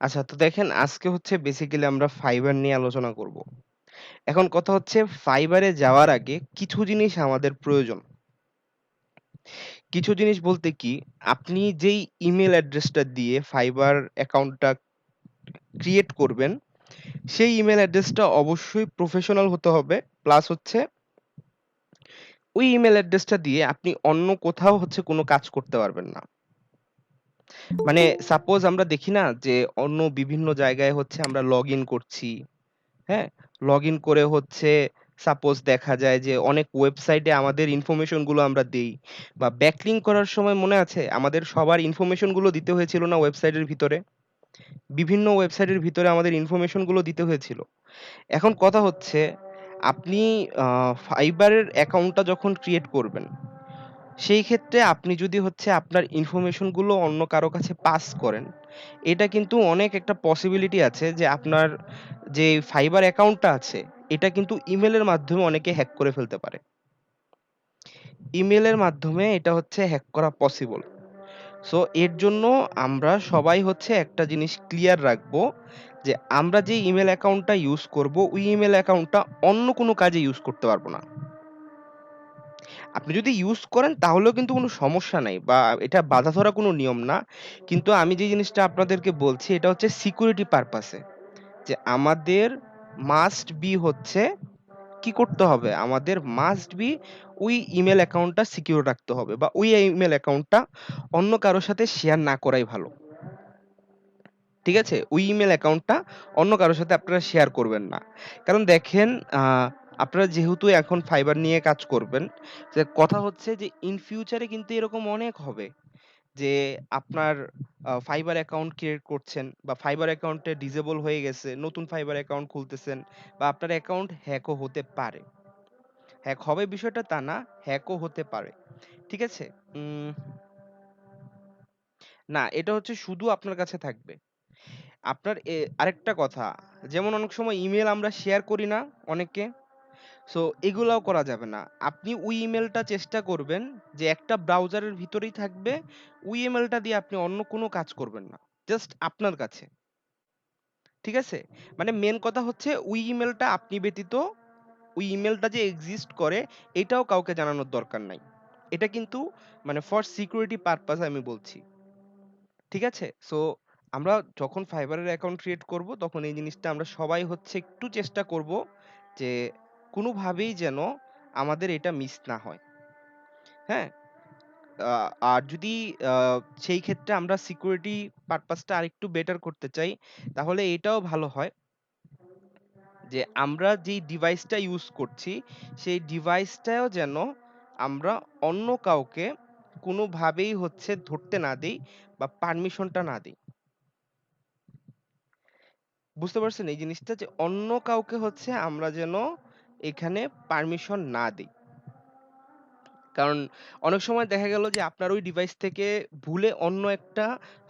আচ্ছা, তো দেখেন আজকে হচ্ছে বেসিক্যালি আমরা ফাইবার নিয়ে আলোচনা করব। এখন কথা হচ্ছে ফাইবারে যাওয়ার আগে কিছু জিনিস আমাদের প্রয়োজন। কিছু জিনিস বলতে কি, আপনি যেই ইমেইল অ্যাড্রেসটা দিয়ে ফাইবার অ্যাকাউন্টটা ক্রিয়েট করবেন, সেই ইমেইল অ্যাড্রেসটা অবশ্যই প্রফেশনাল হতে হবে। প্লাস হচ্ছে ওই ইমেইল অ্যাড্রেসটা দিয়ে আপনি অন্য কোথাও হচ্ছে কোনো কাজ করতে পারবেন না। মানে সাপোজ আমরা দেখি না যে অন্য বিভিন্ন জায়গায় হচ্ছে আমরা লগইন করছি, হ্যাঁ? লগইন করে হচ্ছে সাপোজ দেখা যায় যে অনেক ওয়েবসাইটে আমাদের ইনফরমেশন গুলো আমরা দেই বা ব্যাকলিংক করার সময় মনে আছে আমাদের সবার ইনফরমেশন গুলো দিতে হয়েছিল না ওয়েবসাইটের ভিতরে? বিভিন্ন ওয়েবসাইটের ভিতরে আমাদের ইনফরমেশন গুলো দিতে হয়েছিল। এখন কথা হচ্ছে আপনি ফাইবারের অ্যাকাউন্টটা যখন ক্রিয়েট করবেন, সেই ক্ষেত্রে আপনি যদি হচ্ছে আপনার ইনফরমেশন গুলো অন্য কারো কাছে পাস করেন, এটা কিন্তু অনেক একটা পসিবিলিটি আছে যে আপনার যে ফাইবার অ্যাকাউন্টটা আছে, এটা কিন্তু ইমেইলের মাধ্যমে অনেকে হ্যাক করে ফেলতে পারে। ইমেইলের মাধ্যমে এটা হচ্ছে হ্যাক করা পসিবল। সো এর জন্য আমরা সবাই হচ্ছে একটা জিনিস ক্লিয়ার রাখবো যে আমরা যে ইমেইল অ্যাকাউন্টটা ইউজ করব, ওই ইমেইল অ্যাকাউন্টটা অন্য কোনো কাজে ইউজ করতে পারবো না। আপনি যদি ইউজ করেন তাহলেও কিন্তু কোনো সমস্যা নাই বা এটা বাঁধা ধরা কোনো নিয়ম না। কিন্তু আমি যে জিনিসটা আপনাদেরকে বলছি এটা হচ্ছে সিকিউরিটি পারপাসে। যে আমাদের মাস্ট বি হচ্ছে কি করতে হবে? আমাদের মাস্ট বি ওই ইমেইল অ্যাকাউন্টটা সিকিউর রাখতে হবে বা ওই ইমেইল অ্যাকাউন্টটা অন্য কারো সাথে শেয়ার না করাই ভালো। ঠিক আছে? ওই ইমেইল অ্যাকাউন্টটা অন্য কারো সাথে আপনারা শেয়ার করবেন না। কারণ দেখেন আ আপনারা যেহেতু এখন ফাইবার নিয়ে কাজ করবেন, যে কথা হচ্ছে যে ইন ফিউচার এ কিন্তু এরকম অনেক হবে যে আপনার ফাইবার অ্যাকাউন্ট ক্রিয়েট করছেন বা ফাইবার অ্যাকাউন্টে ডিসেবল হয়ে গেছে, নতুন ফাইবার অ্যাকাউন্ট খুলতেছেন বা আপনার অ্যাকাউন্ট হ্যাকও হতে পারে। হ্যাক হবে বিষয়টা তা না, হ্যাকও হতে পারে। ঠিক আছে? উম না, এটা হচ্ছে শুধু আপনার কাছে থাকবে। আপনার আরেকটা কথা, যেমন অনেক সময় ইমেইল আমরা শেয়ার করি না অনেককে? সো এগুলাও করা যাবে না। আপনি ওই ইমেইলটা চেষ্টা করবেন যে একটা ব্রাউজারের ভিতরেই থাকবে। ওই ইমেইলটা দিয়ে আপনি অন্য কোনো কাজ করবেন না। জাস্ট আপনার কাছে। ঠিক আছে? মানে মেইন কথা হচ্ছে ওই ইমেইলটা আপনি ব্যতীত ওই ইমেইলটা যে এক্সিস্ট করে এটাও কাউকে জানানোর দরকার নাই। এটা কিন্তু মানে ফর সিকিউরিটি পারপাস আমি বলছি। ঠিক আছে? সো আমরা যখন ফাইবারের অ্যাকাউন্ট ক্রিয়েট করব তখন এই জিনিসটা আমরা সবাই হচ্ছে একটু চেষ্টা করব যে কোনোভাবেই যেন আমাদের এটা মিস না হয়। হ্যাঁ? আ আর যদি আ সেই ক্ষেত্রে আমরা সিকিউরিটি পারপাসটা আরেকটু বেটার করতে চাই, তাহলে এটাও ভালো হয় যে আমরা যেই ডিভাইসটা ইউজ করছি, সেই ডিভাইসটাও যেন আমরা অন্য কাউকে কোনোভাবেই হচ্ছে ধরতে না দেই বা পারমিশনটা না দেই। বুঝতে পারছেন এই জিনিসটা? যে অন্য কাউকে হচ্ছে আমরা যেন এখানে পারমিশন না দেই। কারণ অনেক সময় দেখা গেল যে আপনার ওই ডিভাইস থেকে ভুলে অন্য একটা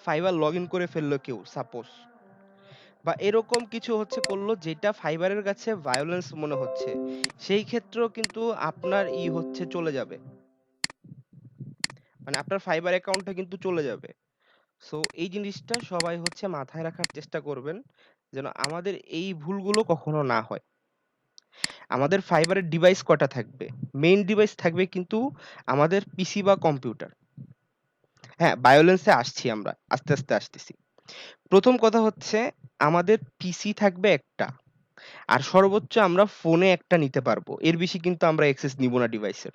ফাইবার লগইন করে ফেললো কেউ সাপোজ। বা এরকম কিছু হচ্ছে করলো যেটা ফাইবারের কাছে ভায়োলেন্স মনে হচ্ছে। সেই ক্ষেত্রেও কিন্তু আপনার হচ্ছে চলে যাবে। মানে আপনার ফাইবার অ্যাকাউন্টটা কিন্তু চলে যাবে। সো এই জিনিসটা সবাই হচ্ছে মাথায় রাখার চেষ্টা করবেন যেন আমাদের এই ভুলগুলো কখনো না হয়। আমাদের ফাইবারের ডিভাইস কয়টা থাকবে? মেইন ডিভাইস থাকবে কিন্তু আমাদের পিসি বা কম্পিউটার। হ্যাঁ, ভায়োলেন্স এ আসছি আমরা। আস্তে, আস্তে আসতেছি। ১ম কথা হচ্ছে আমাদের পিসি থাকবে একটা। আর সর্বোচ্চ আমরা ফোনে একটা নিতে পারবো। এর বেশি কিন্তু আমরা অ্যাক্সেস নিব না ডিভাইসের।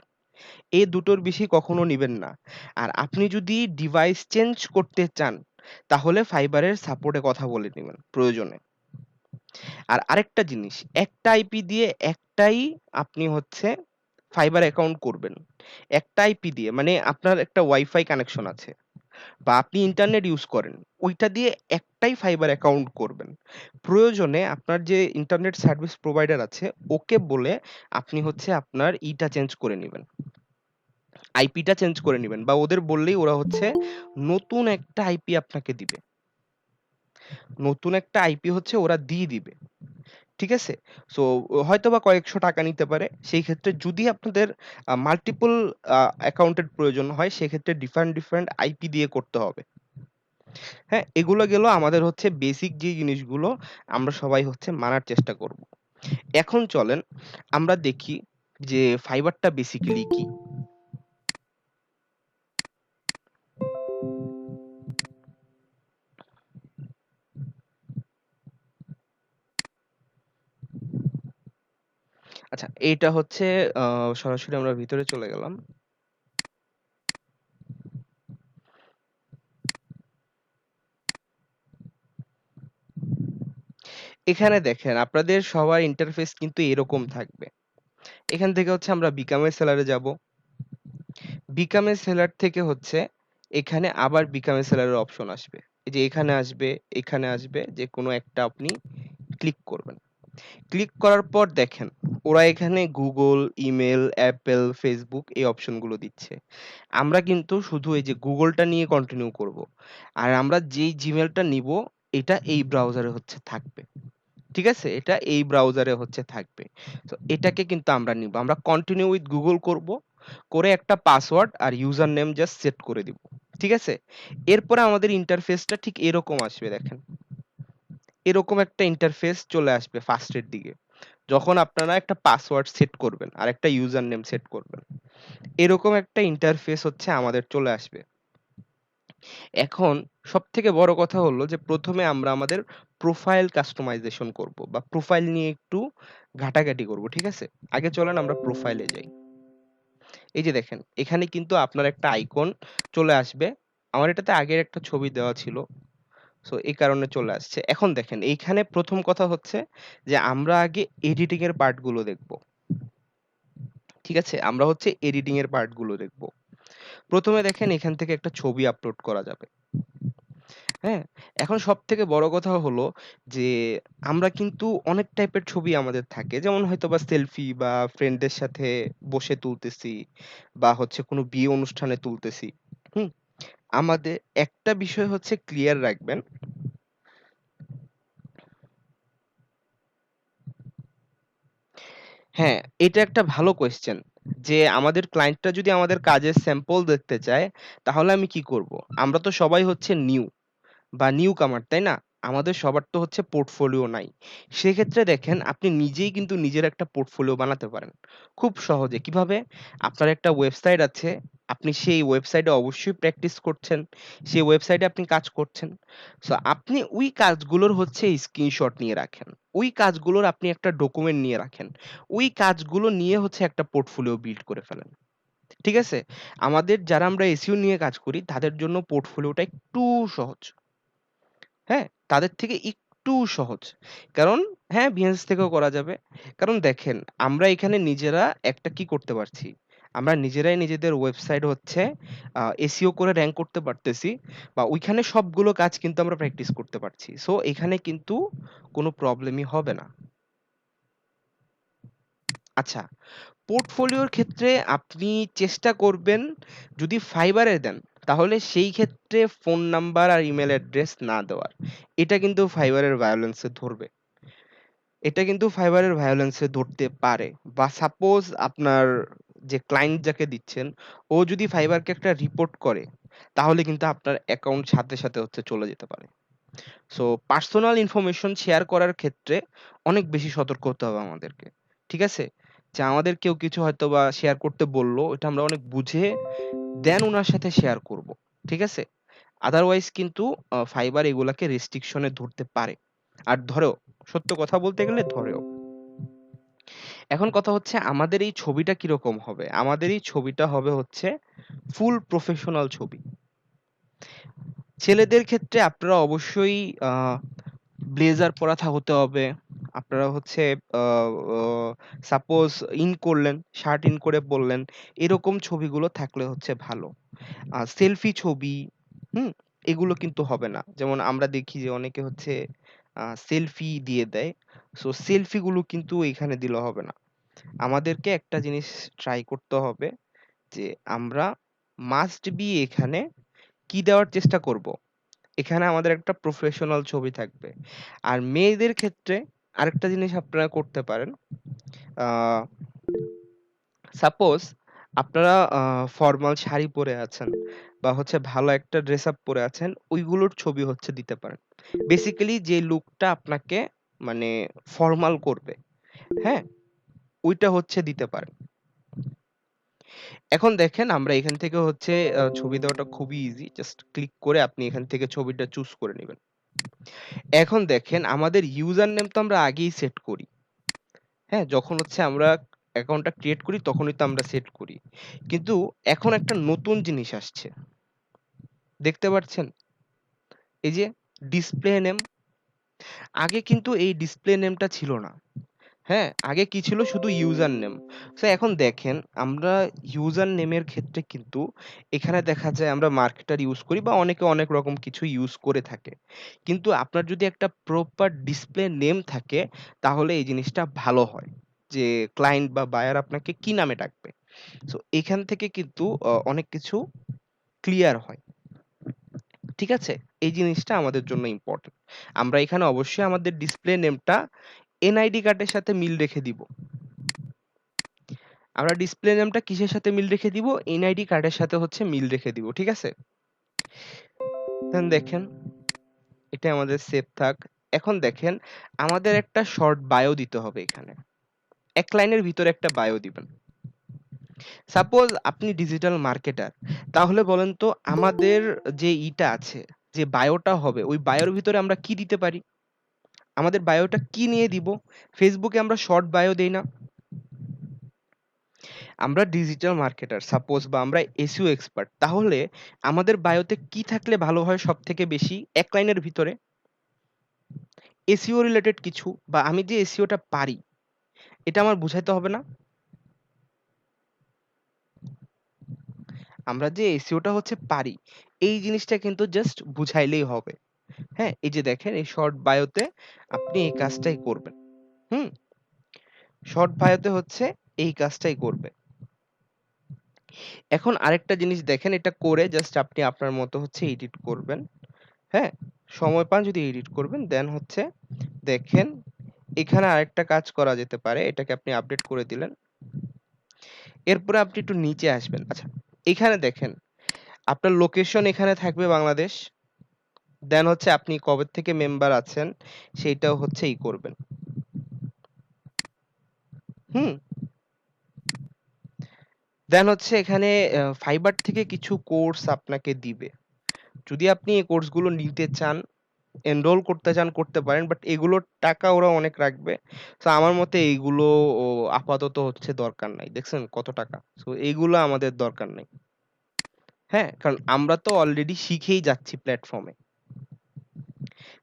এই দুটোর বেশি কখনো নিবেন না। আর আপনি যদি ডিভাইস চেঞ্জ করতে চান, তাহলে ফাইবারের সাপোর্টে কথা বলে নিবেন প্রয়োজনে। আর আরেকটা জিনিস, একটা আইপি দিয়ে একটাই আপনি হচ্ছে ফাইবার অ্যাকাউন্ট করবেন। একটা আইপি দিয়ে মানে আপনার একটা ওয়াইফাই কানেকশন আছে বা আপনি ইন্টারনেট ইউজ করেন, ওইটা দিয়ে একটাই ফাইবার অ্যাকাউন্ট করবেন। প্রয়োজনে আপনার যে ইন্টারনেট সার্ভিস প্রোভাইডার আছে, ওকে বলে আপনি হচ্ছে আপনার চেঞ্জ করে নিবেন। আইপিটা চেঞ্জ করে নিবেন বা ওদের বললেই ওরা হচ্ছে নতুন একটা আইপি আপনাকে দিবে। নতুন একটা আইপি হচ্ছে ওরা দিয়ে দিবে। ঠিক আছে? সো হয়তোবা কয়েকশো টাকা নিতে পারে। সেই ক্ষেত্রে যদি আপনাদের মাল্টিপল অ্যাকাউন্টের প্রয়োজন হয়, সেক্ষেত্রে ডিফারেন্ট, ডিফারেন্ট আইপি দিয়ে করতে হবে। হ্যাঁ, এগুলো গেল আমাদের হচ্ছে বেসিক যে জিনিসগুলো আমরা সবাই হচ্ছে মানার চেষ্টা করব। এখন চলেন আমরা দেখি যে ফাইবারটা বেসিক্যালি কি। আচ্ছা, এইটা হচ্ছে সরাসরি আমরা ভিতরে চলে গেলাম। এখানে দেখেন আপনাদের সবার ইন্টারফেস কিন্তু এরকম থাকবে। এখান থেকে হচ্ছে আমরা বিকাম এ সেলারে যাব। বিকাম এ সেলার থেকে হচ্ছে এখানে আবার বিকাম এ সেলারের অপশন আসবে। এই যে এখানে আসবে, এখানে আসবে, যে কোনো একটা আপনি ক্লিক করবেন। ক্লিক করার পর দেখেন ওরা এখানে গুগল, ইমেল, অ্যাপেল, ফেসবুক এই অপশনগুলো দিচ্ছে। আমরা কিন্তু শুধু এই যে গুগলটা নিয়ে কন্টিনিউ করব। আর আমরা যেই জিমেলটা নিব এটা এই ব্রাউজারে হচ্ছে থাকবে। ঠিক আছে? এটা এই ব্রাউজারে হচ্ছে থাকবে। তো এটাকে কিন্তু আমরা নিব। আমরা কন্টিনিউ উইথ গুগল করব। করে একটা পাসওয়ার্ড আর ইউজার নেম জাস্ট সেট করে দিব। ঠিক আছে? এরপরে আমাদের ইন্টারফেসটা ঠিক এরকম আসবে দেখেন। এরকম একটা ইন্টারফেস চলে আসবে ফার্স্টের দিকে। যখন আপনারা একটা পাসওয়ার্ড সেট করবেন আর একটা ইউজার নেম সেট করবেন। এরকম একটা ইন্টারফেস হচ্ছে আমাদের চলে আসবে। এখন সবথেকে বড় কথা হলো যে প্রথমে আমরা আমাদের প্রোফাইল কাস্টমাইজেশন করব বা প্রোফাইল নিয়ে একটু ঘাটাঘাটি করব। ঠিক আছে? আগে চলেন আমরা প্রোফাইলে যাই। এই যে দেখেন এখানে কিন্তু আপনার একটা আইকন চলে আসবে। আমার এটাতে আগের একটা ছবি দেওয়া ছিল। সো এই কারণে চলে আসছে। এখন দেখেন এইখানে প্রথম কথা হচ্ছে যে আমরা আগে এডিটিং এর পার্ট গুলো দেখব। ঠিক আছে? আমরা হচ্ছে এডিটিং এর পার্ট গুলো দেখব। প্রথমে দেখেন এখান থেকে একটা ছবি আপলোড করা যাবে। হ্যাঁ? এখন সবথেকে বড় কথা হলো যে আমরা কিন্তু অনেক টাইপের ছবি আমাদের থাকে। যেমন হয়তোবা সেলফি বা ফ্রেন্ডদের সাথে বসে তুলতেছি বা হচ্ছে কোনো বিয়ে অনুষ্ঠানে তুলতেছি। হুম? আমাদের একটা বিষয় হচ্ছে ক্লিয়ার রাখবেন। হ্যাঁ, এটা একটা ভালো কোয়েশ্চেন যে আমাদের ক্লায়েন্টরা যদি আমাদের কাজের স্যাম্পল দেখতে চায় তাহলে আমি কি করব? আমরা তো সবাই হচ্ছে নিউ বা নিউ কামার, তাই না? আমাদের সবার তো হচ্ছে পোর্টফোলিও নাই। সেক্ষেত্রে দেখেন আপনি নিজেই কিন্তু নিজের একটা পোর্টফোলিও বানাতে পারেন। খুব সহজে। কিভাবে? আপনার একটা ওয়েবসাইট আছে। আপনি সেই ওয়েবসাইটে অবশ্যই প্র্যাকটিস করছেন। সেই ওয়েবসাইটে আপনি কাজ করছেন। সো আপনি ওই কাজগুলোর হচ্ছে স্ক্রিনশট নিয়ে রাখেন। ওই কাজগুলোর আপনি একটা ডকুমেন্ট নিয়ে রাখেন। ওই কাজগুলো নিয়ে হচ্ছে একটা পোর্টফোলিও বিল্ড করে ফেলেন। ঠিক আছে? আমাদের যারা আমরা এসইও নিয়ে কাজ করি তাদের জন্য পোর্টফোলিওটা একটু সহজ। হ্যাঁ? তাদের থেকে একটু সহজ। কারণ হ্যাঁ, Behance থেকেও করা যাবে। কারণ দেখেন আমরা এখানে নিজেরা একটা কি করতে পারছি? আমরা নিজেরাই নিজেদের ওয়েবসাইট হচ্ছে এসইও করে র‍্যাংক করতে পারতেছি বা ওইখানে সবগুলো কাজ কিন্তু আমরা প্র্যাকটিস করতে পারছি। সো এখানে কিন্তু কোনো প্রবলেমই হবে না। আচ্ছা, পোর্টফোলিওর ক্ষেত্রে আপনি চেষ্টা করবেন যদি ফাইবারে দেন, তাহলে সেই ক্ষেত্রে ফোন নাম্বার আর ইমেইল অ্যাড্রেস না দেওয়ার। এটা কিন্তু ফাইবারের ভায়োলেন্স এ ধরবে। এটা কিন্তু ফাইবারের ভায়োলেন্স এ ধরতে পারে। বা সাপোজ আপনার যে ক্লায়েন্ট যাকে দিচ্ছেন, ও যদি ফাইবারকে একটা রিপোর্ট করে, তাহলে কিন্তু আপনার অ্যাকাউন্ট সাথে, সাথে হচ্ছে চলে যেতে পারে। সো পার্সোনাল ইনফরমেশন শেয়ার করার ক্ষেত্রে অনেক বেশি সতর্ক হতে হবে আমাদেরকে। ঠিক আছে? যে আমাদের কেউ কিছু হয়তোবা শেয়ার করতে বলল, ওটা আমরা অনেক বুঝে দেন উনার সাথে শেয়ার করব। ঠিক আছে? আদারওয়াইজ কিন্তু ফাইবার এগুলাকে রেস্ট্রিকশন এ ধরতে পারে। আর ধরেও। সত্য কথা বলতে গেলে ধরেও। এখন কথা হচ্ছে আমাদের এই ছবিটা কিরকম হবে? আমাদের এই ছবিটা হবে হচ্ছে ফুল প্রফেশনাল ছবি। ছেলেদের ক্ষেত্রে আপনারা অবশ্যই আ ব্লেজার পরা হতে হবে। আপনারা হচ্ছে আ অ সাপোজ ইন করলেন, শার্ট ইন করে পড়লেন। এরকম ছবিগুলো থাকলে হচ্ছে ভালো। সেলফি ছবি, হুম? এগুলো কিন্তু হবে না। যেমন আমরা দেখি যে অনেকে হচ্ছে সেলফি দিয়ে দেয়। সো সেলফি গুলো কিন্তু এখানে দিলে হবে না। আমাদেরকে একটা জিনিস ট্রাই করতে হবে যে আমরা মাস্ট বি এখানে কি দেওয়ার চেষ্টা করব? এখানে আমাদের একটা প্রফেশনাল ছবি থাকবে। আর মেয়েদের ক্ষেত্রে আরেকটা জিনিস আপনারা করতে পারেন। আ সাপোজ আপনারা ফরমাল শাড়ি পরে আছেন বা হচ্ছে ভালো একটা ড্রেস আপ পরে আছেন ওইগুলোর ছবি হচ্ছে দিতে পারেন। বেসিক্যালি যে লুকটা আপনাকে মানে ফর্মাল করবে, হ্যাঁ? ওইটা হচ্ছে দিতে পারেন। এখন দেখেন আমরা এখান থেকে হচ্ছে ছবি দেওয়াটা খুবই ইজি। জাস্ট ক্লিক করে আপনি এখান থেকে ছবিটা চুজ করে নিবেন। এখন দেখেন আমাদের ইউজার নেম তো আমরা আগেই সেট করি। হ্যাঁ? যখন হচ্ছে আমরা অ্যাকাউন্টটা ক্রিয়েট করি তখনই তো আমরা সেট করি। কিন্তু এখন একটা নতুন জিনিস আসছে। দেখতে পাচ্ছেন? এই যে ডিসপ্লে নেম। আগে কিন্তু এই ডিসপ্লে নেমটা ছিল না। হ্যাঁ? আগে কি ছিল? শুধু ইউজার নেম। সো এখন দেখেন আমরা ইউজার নেমের ক্ষেত্রে কিন্তু এখানে দেখা যায় আমরা মার্কেটার ইউজ করি বা অনেকে অনেক রকম কিছু ইউজ করে থাকে। কিন্তু আপনার যদি একটা প্রপার ডিসপ্লে নেম থাকে তাহলে এই জিনিসটা ভালো হয়। যে ক্লায়েন্ট বা বায়ার আপনাকে কি নামে ডাকবে। সো এখান থেকে কিন্তু অনেক কিছু ক্লিয়ার হয়। ঠিক আছে? এই জিনিসটা আমাদের জন্য ইম্পোর্টেন্ট। আমরা এখানে অবশ্যই আমাদের ডিসপ্লে নেমটা এনআইডি কার্ডের সাথে মিল রেখে দিব। আমরা ডিসপ্লে নেমটা কিসের সাথে মিল রেখে দিব? এনআইডি কার্ডের সাথে হচ্ছে মিল রেখে দিব। ঠিক আছে? দেন দেখেন এটা আমাদের সেভ থাক। এখন দেখেন আমাদের একটা শর্ট বায়ো দিতে হবে এখানে। এক লাইনের ভিতরে একটা বায়ো দিবেন। সাপোজ আপনি ডিজিটাল মার্কেটার। তাহলে বলেন তো আমাদের যে ইটা আছে, যে বায়োটা হবে ওই বায়োর ভিতরে আমরা কি দিতে পারি? আমাদের বায়োটা কি নিয়ে দিব? ফেসবুকে আমরা শর্ট বায়ো দেই না? আমরা ডিজিটাল মার্কেটার সাপোজ বা আমরা এসইও এক্সপার্ট। তাহলে আমাদের বায়োতে কি থাকলে ভালো হয় সবথেকে বেশি? এক লাইনের ভিতরে এসইও রিলেটেড কিছু বা আমি যে এসইওটা পারি এটা আমার বুঝাইতে হবে না? আমরা যে এসইওটা হচ্ছে পারি এই জিনিসটা কিন্তু জাস্ট বুঝাইলেই হবে। হ্যাঁ? এই যে দেখেন এই শর্ট বায়োতে আপনি এই কাজটাই করবেন। হুম? শর্ট বায়োতে হচ্ছে এই কাজটাই করবে। এখন আরেকটা জিনিস দেখেন এটা করে জাস্ট আপনি আপনার মতো হচ্ছে এডিট করবেন। হ্যাঁ? সময় পান যদি এডিট করবেন দেন হচ্ছে দেখেন এখানে আরেকটা কাজ করা যেতে পারে। এটাকে আপনি আপডেট করে দিলেন। এরপরে আপনি একটু নিচে আসবেন। আচ্ছা, এখানে দেখেন আপনার লোকেশন এখানে থাকবে বাংলাদেশ। দেন হচ্ছে আপনি কবে থেকে মেম্বার আছেন সেইটাও হচ্ছে করবেন। হুম? দেন হচ্ছে এখানে ফাইবার থেকে কিছু কোর্স আপনাকে দিবে। যদি আপনি এই কোর্সগুলো নিতে চান, এনরোল করতে চান করতে পারেন। বাট এগুলোর টাকা ওরা অনেক রাখবে। সো আমার মতে এইগুলো ও আপাতত হচ্ছে দরকার নাই। দেখছেন কত টাকা? সো এগুলো আমাদের দরকার নাই। হ্যাঁ? কারণ আমরা তো অলরেডি শিখেই যাচ্ছি প্ল্যাটফর্মে।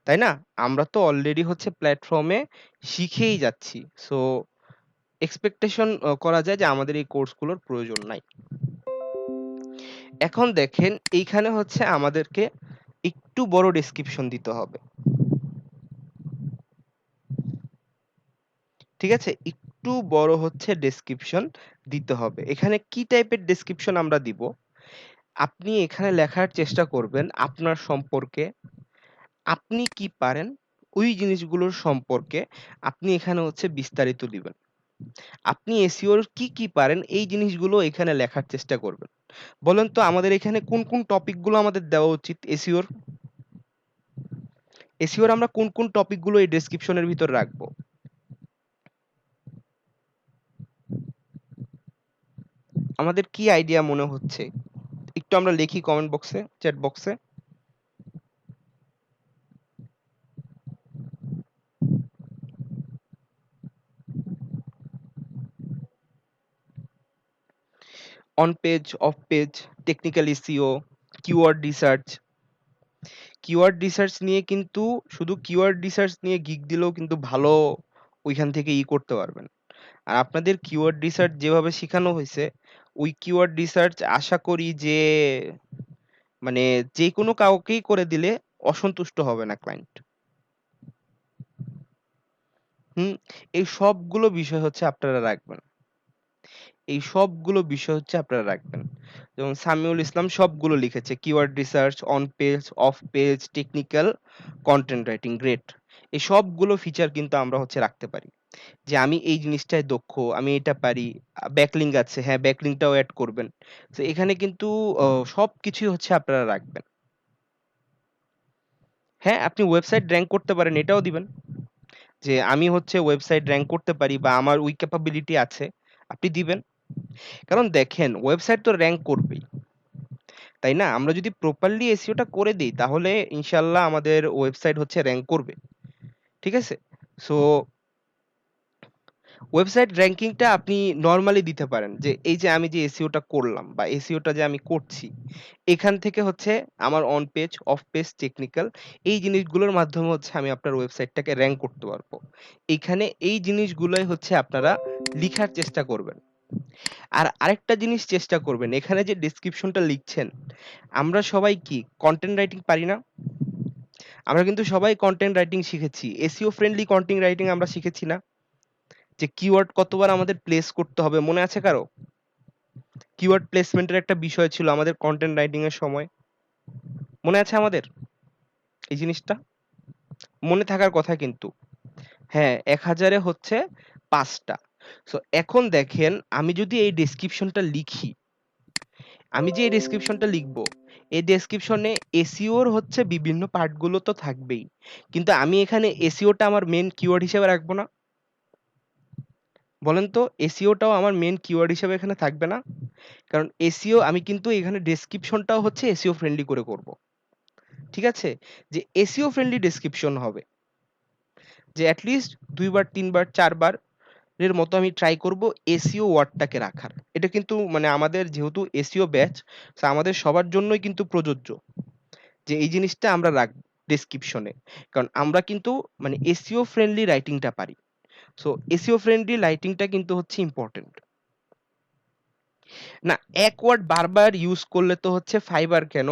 তাই না? আমরা তো অলরেডি হচ্ছে প্ল্যাটফর্মে শিখেই যাচ্ছি। সো এক্সপেকটেশন করা যায় যে আমাদের এই কোর্সগুলোর প্রয়োজন নাই। এখন দেখেন এইখানে হচ্ছে আমাদেরকে একটু বড় ডেসক্রিপশন দিতে হবে। ঠিক আছে? একটু বড় হচ্ছে ডেসক্রিপশন দিতে হবে। এখানে কি টাইপের ডেসক্রিপশন আমরা দিব? আপনি এখানে লেখার চেষ্টা করবেন আপনার সম্পর্কে, আপনি কি পারেন ওই জিনিসগুলোর সম্পর্কে আপনি এখানে হচ্ছে বিস্তারিত দিবেন। আপনি এসইওর কি পারেন এই জিনিসগুলো এখানে লেখার চেষ্টা করবেন। বলেন তো আমাদের এখানে কোন টপিক গুলো আমাদের দেওয়া উচিত এসইওর? এসইওর আমরা কোন টপিক গুলো এই ডেসক্রিপশনের ভিতর রাখবো? আমাদের কি আইডিয়া মনে হচ্ছে? একটু আমরা লিখি কমেন্ট বক্সে, চ্যাট বক্সে। On page, of page, technical SEO, keyword research. Keyword research নিয়ে কিন্তু শুধু কিওয়ার্ড রিসার্চ নিয়ে গিগ দিলেও কিন্তু ভালো ওইখান থেকে করতে পারবেন। আর আপনাদের কিওয়ার্ড রিসার্চ যেভাবে শিখানো হইছে, ওই কিওয়ার্ড রিসার্চ আশা করি যে মানে যেকোনো কাউকেই করে দিলে অসন্তুষ্ট হবে না ক্লায়েন্ট। হুম? এই সবগুলো বিষয় হচ্ছে আপনারা রাখবেন। এই সবগুলো বিষয় হচ্ছে আপনারা রাখবেন। যেমন সামিউল ইসলাম সবগুলো লিখেছে। Keyword research, on page, of page, technical, content writing great. এই সবগুলো ফিচার কিন্তু আমরা হচ্ছে রাখতে পারি। যে আমি এই জিনিসটায় দক্ষ, আমি এটা পারি। ব্যাকলিঙ্ক আছে, হ্যাঁ ব্যাকলিঙ্কটাও এড করবেন। তো এখানে কিন্তু সবকিছুই হচ্ছে আপনারা রাখবেন। হ্যাঁ, আপনি ওয়েবসাইট র‍্যাংক করতে পারেন, এটাও দিবেন। যে আমি হচ্ছে ওয়েবসাইট র‍্যাংক করতে পারি বা আমার ওই ক্যাপাবিলিটি আছে, আপনি দিবেন। কারণ দেখেন ওয়েবসাইট তো র‍্যাংক করবেই। তাই না? আমরা যদি প্রপারলি এসইওটা করে দেই তাহলে ইনশাআল্লাহ আমাদের ওয়েবসাইট হচ্ছে র‍্যাংক করবে। ঠিক আছে? সো ওয়েবসাইট র‍্যাংকিংটা আপনি নরমালি দিতে পারেন। যে এই যে আমি যে এসইওটা করলাম বা এসইওটা যে আমি করছি, এখান থেকে হচ্ছে আমার on page, of page, technical এই জিনিসগুলোর মাধ্যমে হচ্ছে আমি আপনার ওয়েবসাইটটাকে র‍্যাংক করতে পারবো। এইখানে এই জিনিসগুলোই হচ্ছে আপনারা লিখার চেষ্টা করবেন। আর আরেকটা জিনিস চেষ্টা করবেন, এখানে যে ডেসক্রিপশনটা লিখছেন, আমরা সবাই কি কনটেন্ট রাইটিং পারি না? আমরা কিন্তু সবাই কনটেন্ট রাইটিং শিখেছি। এসইও ফ্রেন্ডলি কনটেন্ট রাইটিং আমরা শিখেছি না? যে কিওয়ার্ড কতবার আমাদের প্লেস করতে হবে মনে আছে কারো? কিওয়ার্ড প্লেসমেন্টের একটা বিষয় ছিল আমাদের কনটেন্ট রাইটিং এর সময়। মনে আছে আমাদের এই জিনিসটা? মনে থাকার কথা কিন্তু। হ্যাঁ, ১০০০ এ হচ্ছে ৫ টা। সো এখন দেখেন আমি যদি এই ডেসক্রিপশনটা লিখি, আমি যে এই ডেসক্রিপশনটা লিখবো, এই ডেসক্রিপশনে এসইও র হচ্ছে বিভিন্ন পার্ট গুলো তো থাকবেই। কিন্তু আমি এখানে এসইও টা আমার মেইন কিওয়ার্ড হিসেবে রাখবো না? বলেন তো এসইও টাও আমার মেইন কিওয়ার্ড হিসেবে এখানে থাকবে না? কারণ এসইও আমি কিন্তু এখানে ডেসক্রিপশনটাও হচ্ছে এসইও ফ্রেন্ডলি করে করব। ঠিক আছে? যে এসইও ফ্রেন্ডলি ডেসক্রিপশন হবে। যে এট লিস্ট ২ বার, ৩ বার, ৪ বার এর মতো আমি ট্রাই করব এসইও ওয়ার্ডটাকে রাখার। এটা কিন্তু মানে আমাদের যেহেতু এসইও ব্যাচ, সো আমাদের সবার জন্যই কিন্তু প্রযোজ্য। যে এই জিনিসটা আমরা রাখব ডেসক্রিপশনে। কারণ আমরা কিন্তু মানে এসইও ফ্রেন্ডলি রাইটিংটা পারি। সো এসইও ফ্রেন্ডলি রাইটিংটা কিন্তু হচ্ছে ইম্পোর্টেন্ট। না, এক ওয়ার্ড বারবার ইউজ করলে তো হচ্ছে ফাইবার কেন,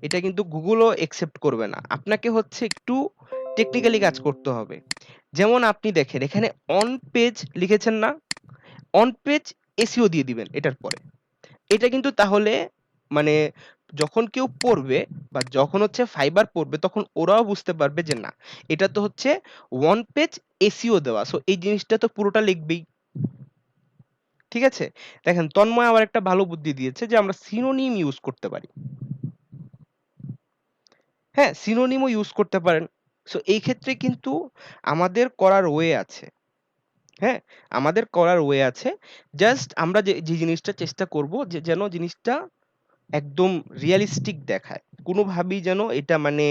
এটা কিন্তু গুগলও একসেপ্ট করবে না। আপনাকে হচ্ছে একটু টেকনিক্যালি কাজ করতে হবে। যেমন আপনি দেখেন এখানে অন পেজ লিখেছেন না? অন পেজ এসইও দিয়ে দিবেন এটার পরে। এটা কিন্তু তাহলে মানে যখন কেউ পড়বে বা যখন হচ্ছে ফাইবার পড়বে তখন ওরাও বুঝতে পারবে যে না, এটা তো হচ্ছে ওয়ান পেজ এসইও দেওয়া। সো এই জিনিসটা তো পুরোটা লিখবেই। ঠিক আছে? দেখেন তন্ময় আবার একটা ভালো বুদ্ধি দিয়েছে যে আমরা সিনোনিম ইউজ করতে পারি। হ্যাঁ, সিনোনিমও ইউজ করতে পারেন। সো এই ক্ষেত্রে কিন্তু আমাদের করার ওয়ে আছে। হ্যাঁ? আমাদের করার ওয়ে আছে। জাস্ট আমরা যে জিনিসটা চেষ্টা করব যে যেন জিনিসটা একদম রিয়ালিস্টিক দেখায়। কোনোভাবেই যেন এটা মানে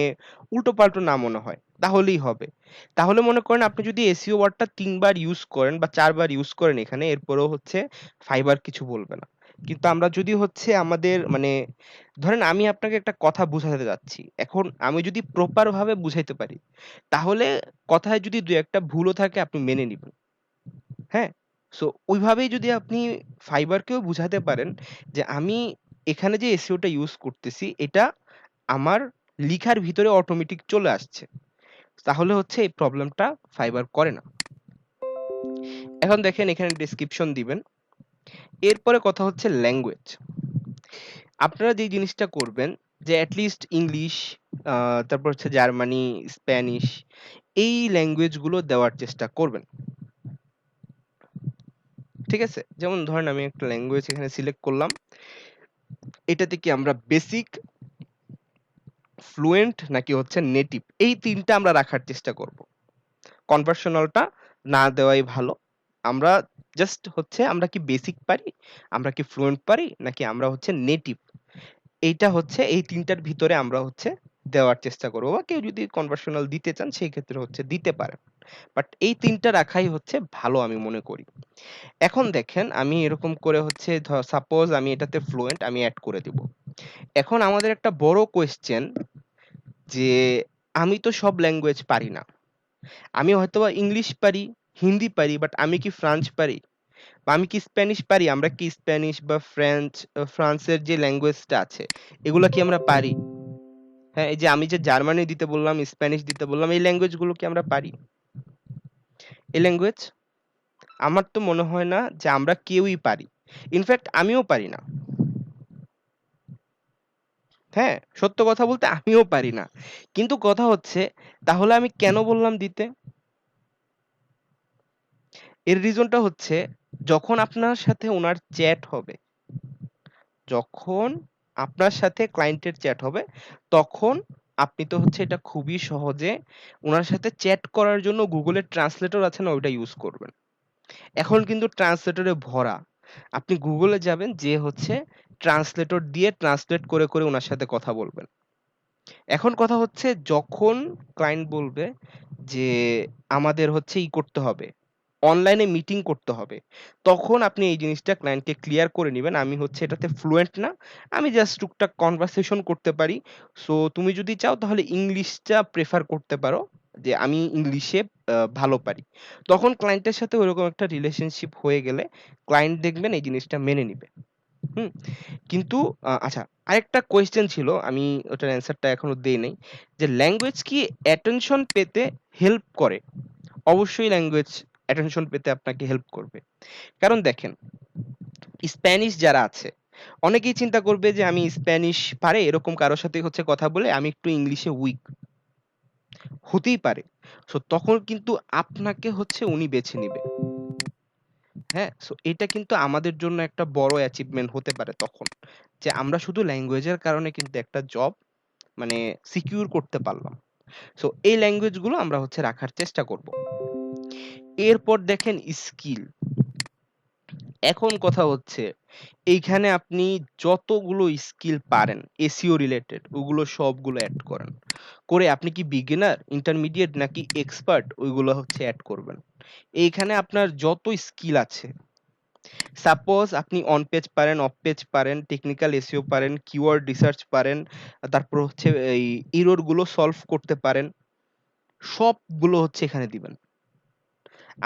উল্টোপাল্টো না মনে হয়। তাহলেই হবে। তাহলে মনে করেন আপনি যদি এসইও ওয়ার্ডটা ৩ বার ইউজ করেন বা ৪ বার ইউজ করেন এখানে এরপরেও হচ্ছে ফাইবার কিছু বলবে না। কিন্তু আমরা যদি হচ্ছে আমাদের মানে ধরেন আমি আপনাকে একটা কথা বুঝাতে যাচ্ছি। এখন আমি যদি প্রপার ভাবে বুঝাইতে পারি, তাহলে কথায় যদি ২-১ টা ভুলও থাকে আপনি মেনে নিবেন। হ্যাঁ? সো ওইভাবেই যদি আপনি ফাইবারকেও বুঝাতে পারেন যে আমি এখানে যে এসইও টা ইউজ করতেছি এটা আমার লিখার ভিতরে অটোমেটিক চলে আসছে। তাহলে হচ্ছে এই প্রবলেমটা ফাইবার করে না। এখন দেখেন এখানে ডেসক্রিপশন দিবেন। এরপরে কথা হচ্ছে ল্যাঙ্গুয়েজ। আপনারা যেই জিনিসটা করবেন যে এট লিস্ট ইংলিশ তারপর হচ্ছে জার্মানি, স্প্যানিশ এই ল্যাঙ্গুয়েজ গুলো দেওয়ার চেষ্টা করবেন। ঠিক আছে? যেমন ধরেন আমি একটা ল্যাঙ্গুয়েজ এখানে সিলেক্ট করলাম। এটাতে কি আমরা বেসিক, ফ্লুয়েন্ট নাকি হচ্ছে নেটিভ এই ৩ টা আমরা রাখার চেষ্টা করব। কনভার্সনালটা না দেওয়াই ভালো। আমরা জাস্ট হচ্ছে আমরা কি বেসিক পারি, আমরা কি ফ্লুয়েন্ট পারি নাকি আমরা হচ্ছে নেটিভ। এইটা হচ্ছে এই ৩ টার ভিতরে আমরা হচ্ছে দেওয়ার চেষ্টা করব বা কেউ যদি কনভার্সনাল দিতে চান সেই ক্ষেত্রে হচ্ছে দিতে পারেন। বাট এই ৩ টা রাখাই হচ্ছে ভালো আমি মনে করি। এখন দেখেন আমি এরকম করে হচ্ছে সাপোজ আমি এটাতে ফ্লুয়েন্ট আমি এড করে দিব। এখন আমাদের একটা বড় কোয়েশ্চেন যে আমি তো সব ল্যাঙ্গুয়েজ পারি না। আমি হয়তোবা ইংলিশ পারি, হিন্দি পারি, বাট আমি কি ফ্রান্স পারি? বা আমি কি স্প্যানিশ পারি? আমরা কি স্প্যানিশ বা ফ্রান্সের যে ল্যাঙ্গুয়েজটা আছে, এগুলা কি আমরা পারি? হ্যাঁ, এই যে আমি যে জার্মানি দিতে বললাম, স্প্যানিশ দিতে বললাম, এই ল্যাঙ্গুয়েজ গুলো কি আমরা পারি? এই ল্যাঙ্গুয়েজ? আমার তো মনে হয় না যে আমরা কেউই পারি। ইনফেক্ট আমিও পারি না। হ্যাঁ, সত্য কথা বলতে আমিও পারি না। কিন্তু কথা হচ্ছে তাহলে আমি কেন বললাম দিতে? এর রিজনটা হচ্ছে যখন আপনার সাথে ওনার চ্যাট হবে, যখন আপনার সাথে ক্লায়েন্টের চ্যাট হবে, তখন আপনি তো হচ্ছে এটা খুবই সহজে ওনার সাথে চ্যাট করার জন্য গুগলের ট্রান্সলেটর আছে না, ওইটা ইউজ করবেন। এখন কিন্তু ট্রান্সলেটরে ভরা। আপনি গুগলে যাবেন, যে হচ্ছে ট্রান্সলেটর দিয়ে ট্রান্সলেট করে করে ওনার সাথে কথা বলবেন। এখন কথা হচ্ছে যখন ক্লায়েন্ট বলবে যে আমাদের হচ্ছে করতে হবে, অনলাইনে মিটিং করতে হবে, তখন আপনি এই জিনিসটা ক্লায়েন্টকে ক্লিয়ার করে নিবেন, আমি হচ্ছে এটাতে ফ্লুয়েন্ট না, আমি জাস্ট টুকটাক কনভারসেশন করতে পারি। সো তুমি যদি চাও তাহলে ইংলিশটা প্রেফার করতে পারো, যে আমি ইংলিশে ভালো পারি। তখন ক্লায়েন্টের সাথে ওইরকম একটা রিলেশনশিপ হয়ে গেলে ক্লায়েন্ট দেখবেন এই জিনিসটা মেনে নিবে। হুম। কিন্তু আচ্ছা, আরেকটা কোয়েশ্চেন ছিল, আমি ওটার অ্যান্সারটা এখনো দেই নাই, যে ল্যাঙ্গুয়েজ কি অ্যাটেনশন পেতে হেল্প করে? অবশ্যই ল্যাঙ্গুয়েজ অ্যাটেনশন পেতে আপনাকে হেল্প করবে। কারণ দেখেন, স্প্যানিশ যারা আছে, অনেকেই চিন্তা করবে যে আমি স্প্যানিশ পারে এরকম কারোর সাথে হচ্ছে কথা বলে আমি একটু ইংলিশে উইক, হতেই পারে। সো তখন কিন্তু আপনাকে হচ্ছে উনি বেছে নিবে। হ্যাঁ, সো এটা কিন্তু আমাদের জন্য একটা বড় অ্যাচিভমেন্ট হতে পারে তখন, যে আমরা শুধু ল্যাঙ্গুয়েজের কারণে কিন্তু একটা জব মানে সিকিউর করতে পারলাম। সো এই ল্যাঙ্গুয়েজ গুলো আমরা হচ্ছে রাখার চেষ্টা করব। এরপর দেখেন স্কিল। এখন কথা হচ্ছে এইখানে আপনি যতগুলো স্কিল পারেন এসইও রিলেটেড, ওগুলো সবগুলো অ্যাড করেন। করে আপনি কি বিগিনার, ইন্টারমিডিয়েট নাকি এক্সপার্ট, ওইগুলো হচ্ছে অ্যাড করবেন। এইখানে আপনার যত স্কিল আছে, সাপোজ আপনি অন পেজ পারেন, অফ পেজ পারেন, টেকনিক্যাল এসইও পারেন, কিওয়ার্ড রিসার্চ পারেন, তারপর হচ্ছে এই এরর গুলো সলভ করতে পারেন, সবগুলো হচ্ছে এখানে দিবেন।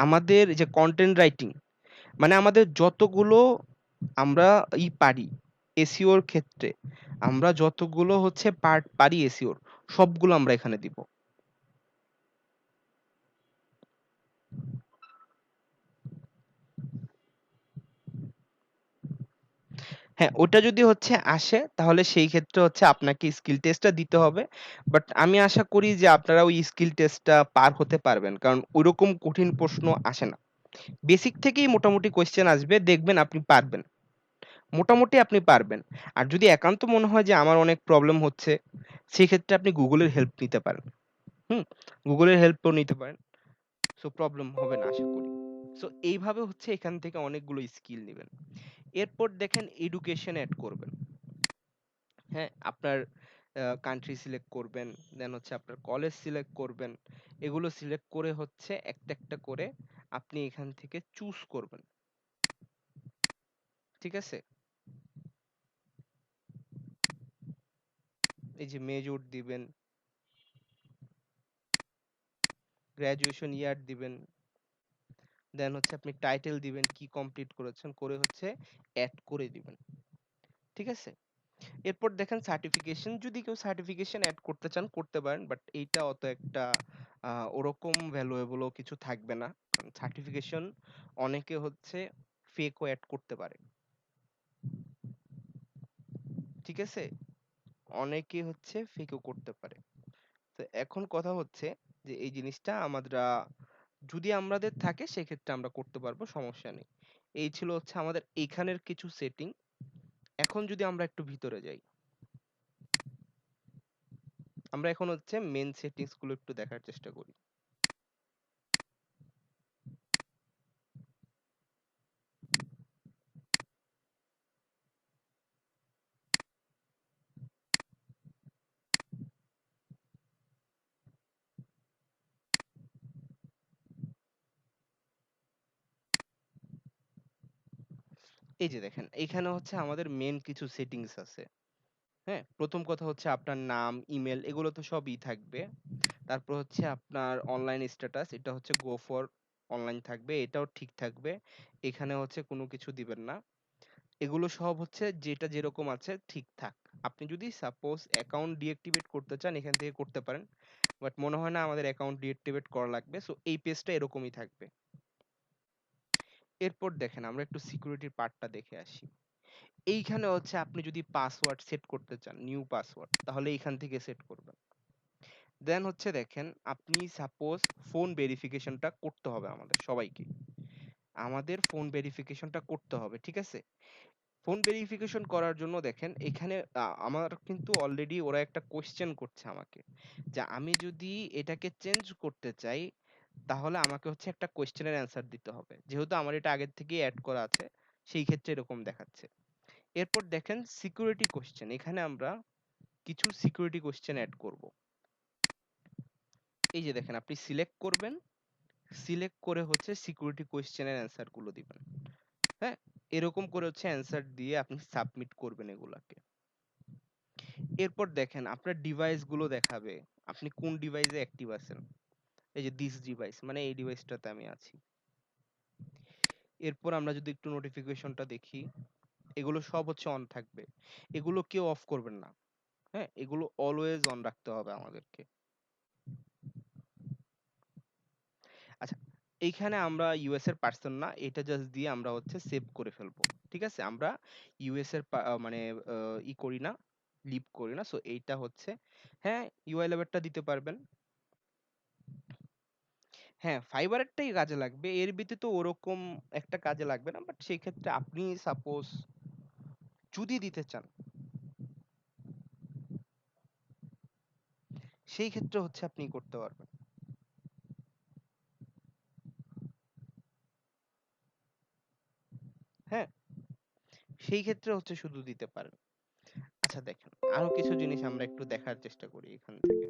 আমাদের যে কন্টেন্ট রাইটিং, মানে আমাদের যতগুলো আমরা পারি এসইওর ক্ষেত্রে, আমরা যতগুলো হচ্ছে পার্ট পারি এসইওর, সবগুলো আমরা এখানে দিব। হ্যাঁ, ওটা যদি হচ্ছে আসে তাহলে সেই ক্ষেত্রে হচ্ছে আপনাকে স্কিল টেস্টটা দিতে হবে। বাট আমি আশা করি যে আপনারা ওই স্কিল টেস্টটা পার হতে পারবেন, কারণ ওইরকম কঠিন প্রশ্ন আসে না। বেসিক থেকেই মোটামুটি কোয়েশ্চেন আসবে, দেখবেন আপনি পারবেন, মোটামুটি আপনি পারবেন। আর যদি একান্ত মনে হয় যে আমার অনেক প্রবলেম হচ্ছে, সেক্ষেত্রে আপনি গুগলের হেল্প নিতে পারেন। হুম, গুগলের হেল্পও নিতে পারেন। সো প্রবলেম হবে না আশা করি। সো এইভাবে হচ্ছে এখান থেকে অনেকগুলো স্কিল নেবেন। এরপর দেখেন এডুকেশন এড করবেন। হ্যাঁ, আপনার কান্ট্রি সিলেক্ট করবেন, দেন হচ্ছে আপনার কলেজ সিলেক্ট করবেন। এগুলো সিলেক্ট করে হচ্ছে একটা একটা করে আপনি এখান থেকে চুজ করবেন। ঠিক আছে? এই যে মেজর দিবেন, গ্রাজুয়েশন ইয়ার দিবেন, দেন হচ্ছে আপনি টাইটেল দিবেন, কি কমপ্লিট করেছেন, করে হচ্ছে অ্যাড করে দিবেন। ঠিক আছে? এরপর দেখেন সার্টিফিকেশন, যদি কেউ সার্টিফিকেশন অ্যাড করতে চান করতে পারেন, বাট এইটা অত একটা ওরকম ভ্যালুয়েবলও কিছু থাকবে না, কারণ সার্টিফিকেশন অনেকে হচ্ছে ফেকও অ্যাড করতে পারে। ঠিক আছে? অনেকে হচ্ছে ফেকও করতে পারে। তো এখন কথা হচ্ছে যে এই জিনিসটা আমরা যদি আমাদের থাকে সেক্ষেত্রে আমরা করতে পারবো, সমস্যা নেই। এই ছিল হচ্ছে আমাদের এইখানের কিছু সেটিং। এখন যদি আমরা একটু ভিতরে যাই, আমরা এখন হচ্ছে মেন সেটিংস গুলো একটু দেখার চেষ্টা করি। এই যে দেখেন, এইখানে হচ্ছে আমাদের মেন কিছু সেটিংস আছে। হ্যাঁ, প্রথম কথা হচ্ছে আপনার নাম, ইমেল, এগুলো তো সবই থাকবে। তারপর হচ্ছে আপনার অনলাইন স্ট্যাটাস, এটা হচ্ছে গো ফর অনলাইন থাকবে, এটাও ঠিক থাকবে। এখানে হচ্ছে কোনো কিছু দিবেন না। এগুলো সব হচ্ছে যেটা যেরকম আছে ঠিকঠাক। আপনি যদি সাপোজ অ্যাকাউন্ট ডিএক্টিভেট করতে চান, এখান থেকে করতে পারেন, বাট মনে হয় না আমাদের অ্যাকাউন্ট ডিএক্টিভেট করা লাগবে। সো এই পেজটা এরকমই থাকবে। এরপর দেখেন আমরা একটু সিকিউরিটির পার্টটা দেখে আসি। এইখানে হচ্ছে আপনি যদি পাসওয়ার্ড সেট করতে চান, নিউ পাসওয়ার্ড, তাহলে এইখান থেকে সেট করবেন। দেন হচ্ছে দেখেন, আপনি সাপোজ ফোন ভেরিফিকেশনটা করতে হবে আমাদের সবাইকে। আমাদের ফোন ভেরিফিকেশনটা করতে হবে, ঠিক আছে? ফোন ভেরিফিকেশন করার জন্য দেখেন এখানে আমার কিন্তু অলরেডি ওরা একটা কোয়েশ্চেন করছে আমাকে, যে আমি যদি এটাকে চেঞ্জ করতে চাই তাহলে আমাকে হচ্ছে একটা কোয়েশ্চেনের অ্যান্সার দিতে হবে, যেহেতু আমার এটা আগের থেকেই অ্যাড করা আছে সেই ক্ষেত্রে এরকম দেখাচ্ছে। এরপর দেখেন সিকিউরিটি কোয়েশ্চেন, এখানে আমরা কিছু সিকিউরিটি কোয়েশ্চেন অ্যাড করব। এই যে দেখেন আপনি সিলেক্ট করবেন, সিলেক্ট করে হচ্ছে সিকিউরিটি কোয়েশ্চেনের অ্যান্সার গুলো দিবেন। হ্যাঁ, এরকম করে হচ্ছে অ্যান্সার দিয়ে আপনি সাবমিট করবেন এগুলাকে। এরপর দেখেন আপনার ডিভাইস গুলো দেখাবে আপনি কোন ডিভাইসে অ্যাক্টিভ আছেন। এই যে দিস ডিভাইস মানে এই ডিভাইসটাতে আমি আছি। এরপর আমরা যদি একটু নোটিফিকেশনটা দেখি, এগুলো সব হচ্ছে অন থাকবে, এগুলো কেউ অফ করবেন না। হ্যাঁ, এগুলো অলওয়েজ অন রাখতে হবে আমাদেরকে। আচ্ছা, এইখানে আমরা ইউএস এর পার্সন না, এটা জাস্ট দিয়ে আমরা হচ্ছে সেভ করে ফেলবো। ঠিক আছে, আমরা ইউএস এর মানে ই করি না, লিভ করি না। সো এইটা হচ্ছে, হ্যাঁ, ইউআই লেভেলটা দিতে পারবেন। হ্যাঁ, ফাইবারেরটাই কাজে লাগবে, এর ব্যতীত ওরকম একটা কাজে লাগবে না, বাট সেই ক্ষেত্রে আপনি সাপোজ যদি দিতে চান সেই ক্ষেত্রে হচ্ছে আপনি করতে পারবেন। হ্যাঁ, সেই ক্ষেত্রে হচ্ছে শুধু দিতে পারেন। আচ্ছা দেখেন, আরো কিছু জিনিস আমরা একটু দেখার চেষ্টা করি এখান থেকে।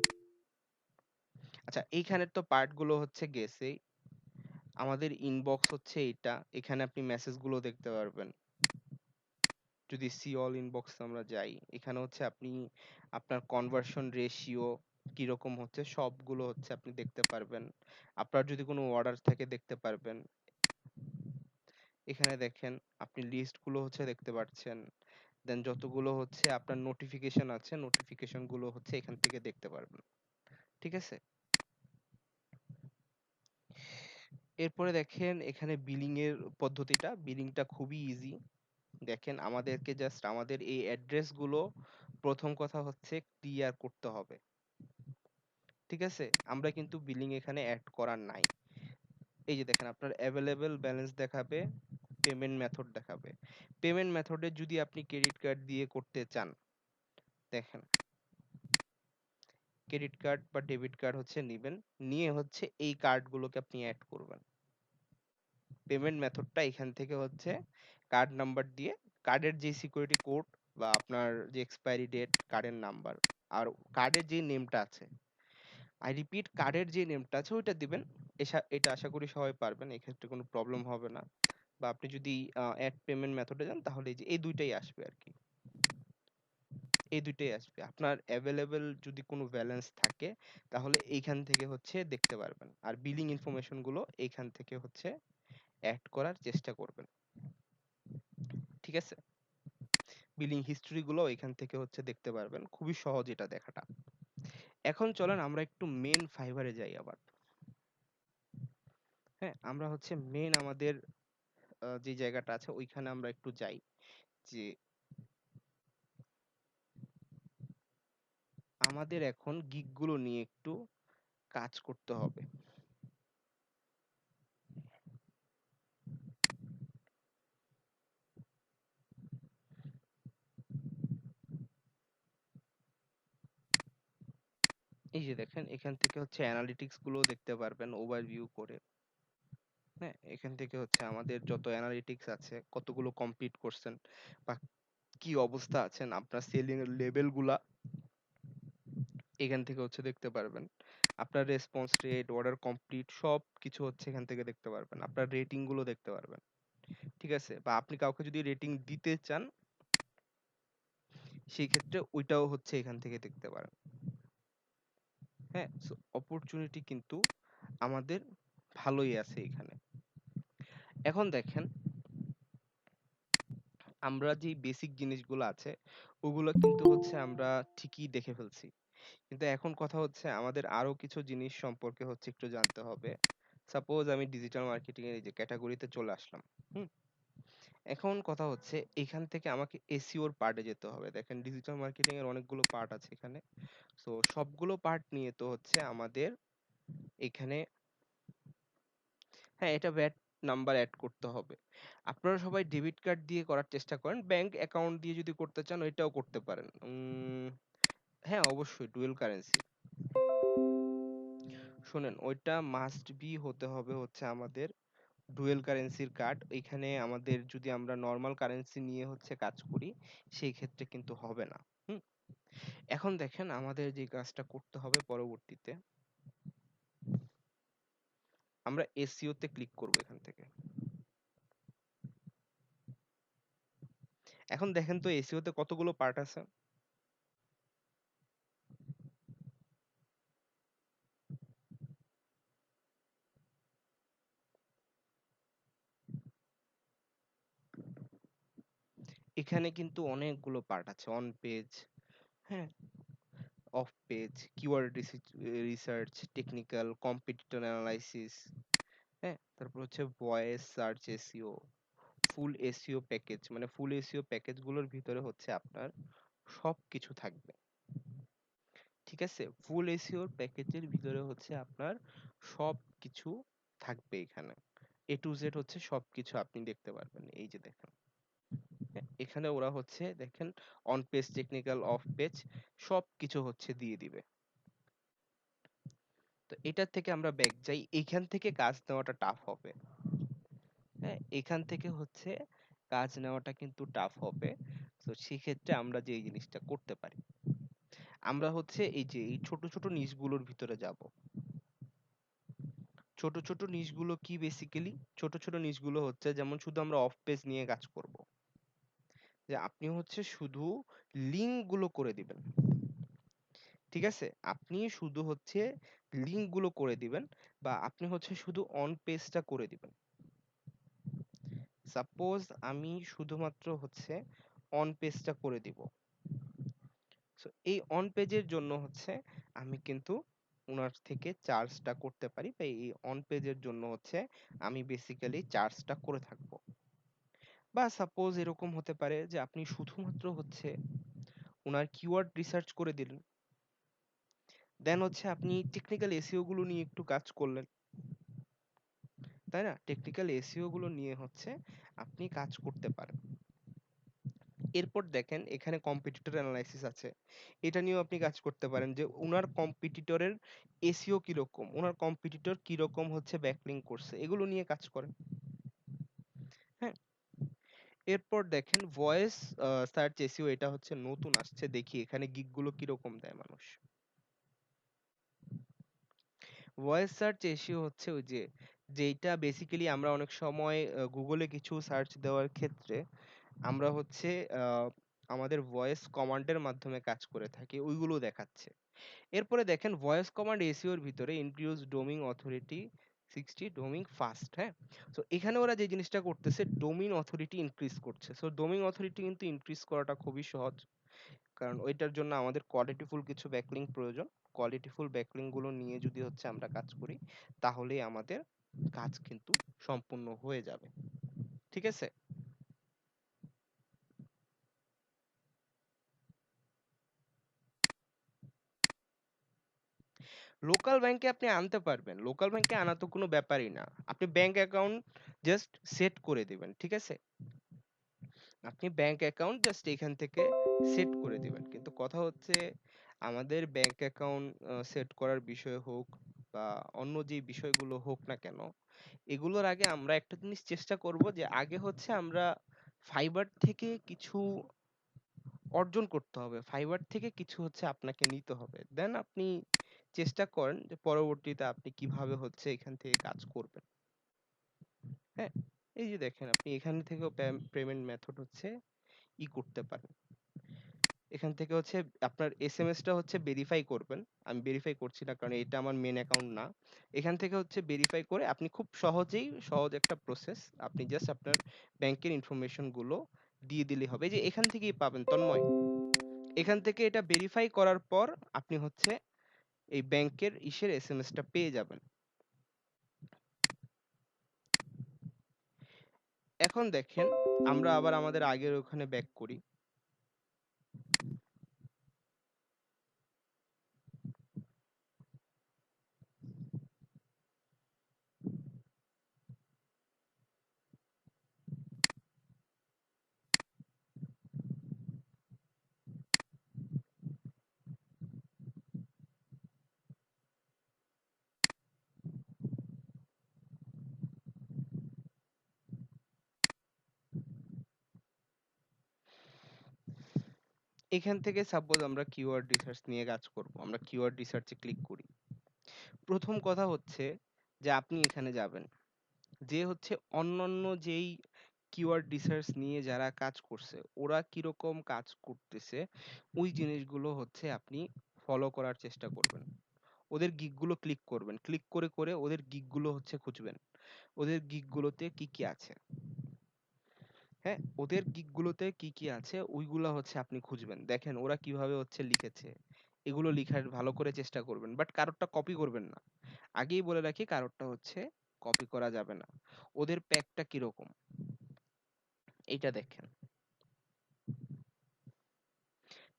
আচ্ছা, এইখানের তো পার্ট গুলো হচ্ছে গেছেই। আমাদের ইনবক্স হচ্ছে এইটা, এখানে আপনি মেসেজ গুলো দেখতে পারবেন। যদি সি অল ইনবক্স আমরা যাই, এখানে হচ্ছে আপনি আপনার কনভার্সন রেশিও কিরকম হচ্ছে সবগুলো হচ্ছে আপনি দেখতে পারবেন। আপনার যদি কোনো অর্ডার থাকে দেখতে পারবেন। এখানে দেখেন আপনি লিস্ট গুলো হচ্ছে দেখতে পাচ্ছেন। দেন যতগুলো হচ্ছে আপনার নোটিফিকেশন আছে নোটিফিকেশন গুলো হচ্ছে এখান থেকে দেখতে পারবেন। ঠিক আছে, এরপরে দেখেন এখানে বিলিং এর পদ্ধতিটা, বিলিংটা খুবই ইজি। দেখেন আমাদেরকে জাস্ট আমাদের এই অ্যাড্রেস গুলো প্রথম কথা হচ্ছে ক্লিয়ার করতে হবে। ঠিক আছে, আমরা কিন্তু বিলিং এখানে অ্যাড করার নাই। এই যে দেখেন আপনার অ্যাভেলেবল ব্যালেন্স দেখাবে, পেমেন্ট মেথড দেখাবে। পেমেন্ট মেথডে যদি আপনি ক্রেডিট কার্ড দিয়ে করতে চান, দেখেন ক্রেডিট কার্ড বা ডেবিট কার্ড হচ্ছে নিবেন, নিয়ে হচ্ছে এই কার্ডগুলোকে আপনি অ্যাড করবেন। পেমেন্ট মেথডটা এখান থেকে হচ্ছে কার্ড নাম্বার দিয়ে, কার্ডের যে সিকিউরিটি কোড বা আপনার যে এক্সপায়ারি ডেট, কার্ডের নাম্বার আর কার্ডের যে নেমটা আছে, আই রিপিট কার্ডের যে নেমটা আছে ওইটা দিবেন। এটা আশা করি সবাই পারবেন, এক্ষেত্রে কোনো প্রবলেম হবে না। বা আপনি যদি অ্যাড পেমেন্ট মেথডে যান তাহলে এই যে এই দুইটাই আসবে আর কি, এই দুইটাই আসবে। আপনার অ্যাভেলেবল যদি কোনো ব্যালেন্স থাকে তাহলে এইখান থেকে হচ্ছে দেখতে পারবেন, আর বিলিং ইনফরমেশন গুলো এইখান থেকে হচ্ছে অ্যাড করার চেষ্টা করবেন। ঠিক আছে, বিলিং হিস্ট্রি গুলো এখান থেকে হচ্ছে দেখতে পারবেন, খুবই সহজ এটা দেখাটা। এখন চলেন আমরা একটু মেন ফাইবারে যাই আবার। হ্যাঁ, আমরা হচ্ছে মেন আমাদের যে জায়গাটা আছে ওইখানে আমরা একটু যাই, যে আমাদের এখন গিগ গুলো নিয়ে একটু কাজ করতে হবে। এই যে দেখেন এখান থেকে হচ্ছে অ্যানালিটিক্স গুলো দেখতে পারবেন ওভারভিউ করে। হ্যাঁ, এখান থেকে হচ্ছে আমাদের যত অ্যানালিটিক্স আছে, কতগুলো কমপ্লিট করছেন বা কি অবস্থা আছেন, আপনার সেলিং এর লেভেল গুলা এখান থেকে হচ্ছে দেখতে পারবেন। আপনার রেসপন্স রেট, অর্ডার কমপ্লিট সব কিছু হচ্ছে এখান থেকে দেখতে পারবেন। আপনার রেটিং গুলো দেখতে পারবেন। ঠিক আছে, বা আপনি কাউকে যদি রেটিং দিতে চান সেই ক্ষেত্রে ওইটাও হচ্ছে এখান থেকে দেখতে পারেন। হ্যাঁ, সো অপরচুনিটি কিন্তু আমাদের ভালোই আছে এখানে। এখন দেখেন আমরা যে বেসিক জিনিসগুলো আছে ওগুলো কিন্তু হচ্ছে আমরা ঠিকই দেখে ফেলছি, কিন্তু এখন কথা হচ্ছে আমাদের আরো কিছু জিনিস সম্পর্কে হচ্ছে একটু জানতে হবে। সাপোজ আমি ডিজিটাল মার্কেটিং এর এই যে ক্যাটাগরিতে চলে আসলাম। হুম, এখন কথা হচ্ছে এখান থেকে আমাকে এসইওর পার্টে যেতে হবে। দেখেন ডিজিটাল মার্কেটিং এর অনেকগুলো পার্ট আছে এখানে। সো সবগুলো পার্ট নিয়ে তো হচ্ছে আমাদের এখানে, হ্যাঁ এটা নাম্বার অ্যাড করতে হবে। আপনারা সবাই ডেবিট কার্ড দিয়ে করার চেষ্টা করেন। ব্যাংক অ্যাকাউন্ট দিয়ে যদি করতে চান ওইটাও করতে পারেন। হ্যাঁ, অবশ্যই ডুয়াল কারেন্সি। শোনেন, ওইটা মাস্ট বি হতে হবে হচ্ছে আমাদের ডুয়েল কারেন্সির কার্ড। এখানে আমাদের যদি আমরা নরমাল কারেন্সি নিয়ে হচ্ছে কাজ করি, সেই ক্ষেত্রে কিন্তু হবে না। হুম? এখন দেখেন আমাদের যে কাজটা করতে হবে পরবর্তীতে, আমরা এসইও তে ক্লিক করব এখান থেকে। এখন দেখেন তো এসইও তে কতগুলো পার্ট আছে। এখানে কিন্তু অনেকগুলো পার্ট আছে। অন পেজ, হ্যাঁ, of page, keyword research, technical, competitor analysis, হ্যাঁ, তারপর হচ্ছে ভয়েস সার্চ এসইও, ফুল এসইও প্যাকেজ। মানে ফুল এসইও প্যাকেজ গুলোর ভিতরে হচ্ছে আপনার সবকিছু থাকবে। ঠিক আছে? ফুল এসইও প্যাকেজের ভিতরে হচ্ছে আপনার সবকিছু থাকবে এখানে। এ টু জেড হচ্ছে সবকিছু আপনি দেখতে পারবেন। এই যে দেখেন। হ্যাঁ, এখানে ওরা হচ্ছে দেখেন on page, technical, of page সবকিছু হচ্ছে দিয়ে দিবে। তো এটার থেকে আমরা ব্যাক যাই। এইখান থেকে কাজ নেওয়াটা টাফ হবে। হ্যাঁ, এখান থেকে হচ্ছে কাজ নেওয়াটা কিন্তু টাফ হবে। তো সেক্ষেত্রে আমরা যে এই জিনিসটা করতে পারি, আমরা হচ্ছে এই যে এই ছোট ছোট নিচগুলোর ভিতরে যাব। ছোট ছোট নিচগুলো কি বেসিক্যালি? ছোট ছোট নিচগুলো হচ্ছে যেমন শুধু আমরা অফ পেজ নিয়ে কাজ করব। যে আপনি হচ্ছে শুধু লিঙ্ক গুলো করে দিবেন। ঠিক আছে? আপনি শুধু হচ্ছে লিঙ্ক গুলো করে দিবেন, বা আপনি হচ্ছে শুধু অন পেজটা করে দিবেন। সাপোজ আমি শুধুমাত্র হচ্ছে অন পেজটা করে দিব। সো এই অন পেজের জন্য হচ্ছে আমি কিন্তু উনার থেকে চার্জটা করতে পারি, বা এই অন পেজের জন্য হচ্ছে আমি বেসিক্যালি চার্জটা করে থাকবো। বা সাপোজ এরকম হতে পারে যে আপনি শুধুমাত্র হচ্ছে উনার কিওয়ার্ড রিসার্চ করে দিলেন, দেন হচ্ছে আপনি টেকনিক্যাল এসইও গুলো নিয়ে একটু কাজ করলেন, তাই না? টেকনিক্যাল এসইও গুলো নিয়ে হচ্ছে আপনি কাজ করতে পারেন। এরপর দেখেন এখানে কম্পিটিটর অ্যানালাইসিস আছে। এটা নিয়েও আপনি কাজ করতে পারেন যে উনার কম্পিটিটরের এসইও কিরকম, উনার কম্পিটিটর কিরকম হচ্ছে ব্যাকলিঙ্ক করছে, এগুলো নিয়ে কাজ করেন। হ্যাঁ, এরপর দেখেন ভয়েস সার্চ এসইও, এটা হচ্ছে নতুন আসছে। দেখি এখানে গিগ গুলো কিরকম দেয় মানুষ। ভয়েস সার্চ এসইও হচ্ছে ওই যে যেটা বেসিক্যালি আমরা অনেক সময় গুগলে কিছু সার্চ দেওয়ার ক্ষেত্রে আমরা হচ্ছে আহ, আমাদের ভয়েস কমান্ডের মাধ্যমে কাজ করে থাকি, ওইগুলো দেখাচ্ছে। এরপরে দেখেন ভয়েস কমান্ড এসইওর ভিতরে ইনক্রিউজ ডোমিং অথরিটি 60 ডোমিং ফাস্ট। হ্যাঁ, তো এখানে ওরা যে জিনিসটা করতেছে ডোমিন অথরিটি ইনক্রিজ করছে। সো ডোমিং অথরিটি কিন্তু ইনক্রিজ করাটা খুবই সহজ, কারণ ওইটার জন্য আমাদের কোয়ালিটিফুল কিছু ব্যাকলিংক প্রয়োজন। কোয়ালিটিফুল ব্যাকলিংক গুলো নিয়ে যদি হচ্ছে আমরা কাজ করি, তাহলেই আমাদের কাজ কিন্তু সম্পূর্ণ হয়ে যাবে। ঠিক আছে? লোকাল ব্যাংকে আপনি আনতে পারবেন, লোকাল ব্যাংকে আনা তো কোনো ব্যাপারই না। আপনি ব্যাংক অ্যাকাউন্ট জাস্ট সেট করে দিবেন। ঠিক আছে? আপনি ব্যাংক অ্যাকাউন্ট জাস্ট এখান থেকে সেট করে দিবেন। কিন্তু কথা হচ্ছে আমাদের ব্যাংক অ্যাকাউন্ট সেট করার বিষয় হোক বা অন্য যে বিষয়গুলো হোক না কেন, এগুলোর আগে আমরা একটা জিনিস চেষ্টা করব যে আগে হচ্ছে আমরা ফাইবার থেকে কিছু অর্জন করতে হবে, ফাইবার থেকে কিছু হচ্ছে আপনাকে নিতে হবে, দেন আপনি চেষ্টা করেন যে পরবর্তীতে আপনি কিভাবে হচ্ছে এখান থেকে কাজ করবেন। হ্যাঁ, এই যে দেখেন আপনি এখান থেকেও পেমেন্ট মেথড হচ্ছে করতে পারেন। এখান থেকে হচ্ছে আপনার এসএমএস টা হচ্ছে ভেরিফাই করবেন। আমি ভেরিফাই করছি না কারণ এটা আমার মেন অ্যাকাউন্ট না। এখান থেকে হচ্ছে ভেরিফাই করে আপনি খুব সহজেই, সহজ একটা প্রসেস, আপনি জাস্ট আপনার ব্যাংকের ইনফরমেশন গুলো দিয়ে দিলেই হবে। এই যে এখান থেকেই পাবেন তন্ময়। এখান থেকে এটা ভেরিফাই করার পর আপনি হচ্ছে এই ব্যাংকের ইসের এসএমএস টা পেয়ে যাবেন। এখন দেখেন আমরা আবার আমাদের আগের ওখানে ব্যাক করি। এখান থেকে সাপোজ আমরা কিওয়ার্ড রিসার্চ নিয়ে কাজ করব, আমরা কিওয়ার্ড রিসার্চে ক্লিক করি। প্রথম কথা হচ্ছে যে আপনি এখানে যাবেন, যে হচ্ছে অন্যান্য যেই কিওয়ার্ড রিসার্চ নিয়ে যারা কাজ করছে ওরা কিরকম কাজ করতেছে ওই জিনিসগুলো হচ্ছে আপনি ফলো করার চেষ্টা করবেন। ওদের গিগগুলো ক্লিক করবেন, ক্লিক করে করে ওদের গিগগুলো হচ্ছে খুঁজবেন, ওদের গিগগুলোতে কি কি আছে। হ্যাঁ, ওদের গিগগুলোতে কি কি আছে ওইগুলা হচ্ছে আপনি খুঁজবেন, দেখেন ওরা কিভাবে হচ্ছে লিখেছে, এগুলো লিখার ভালো করে চেষ্টা করবেন, বাট কারোরটা কপি করবেন না। আগেই বলে রাখি কারোরটা হচ্ছে কপি করা যাবে না। ওদের প্যাকটা কিরকম এইটা দেখেন।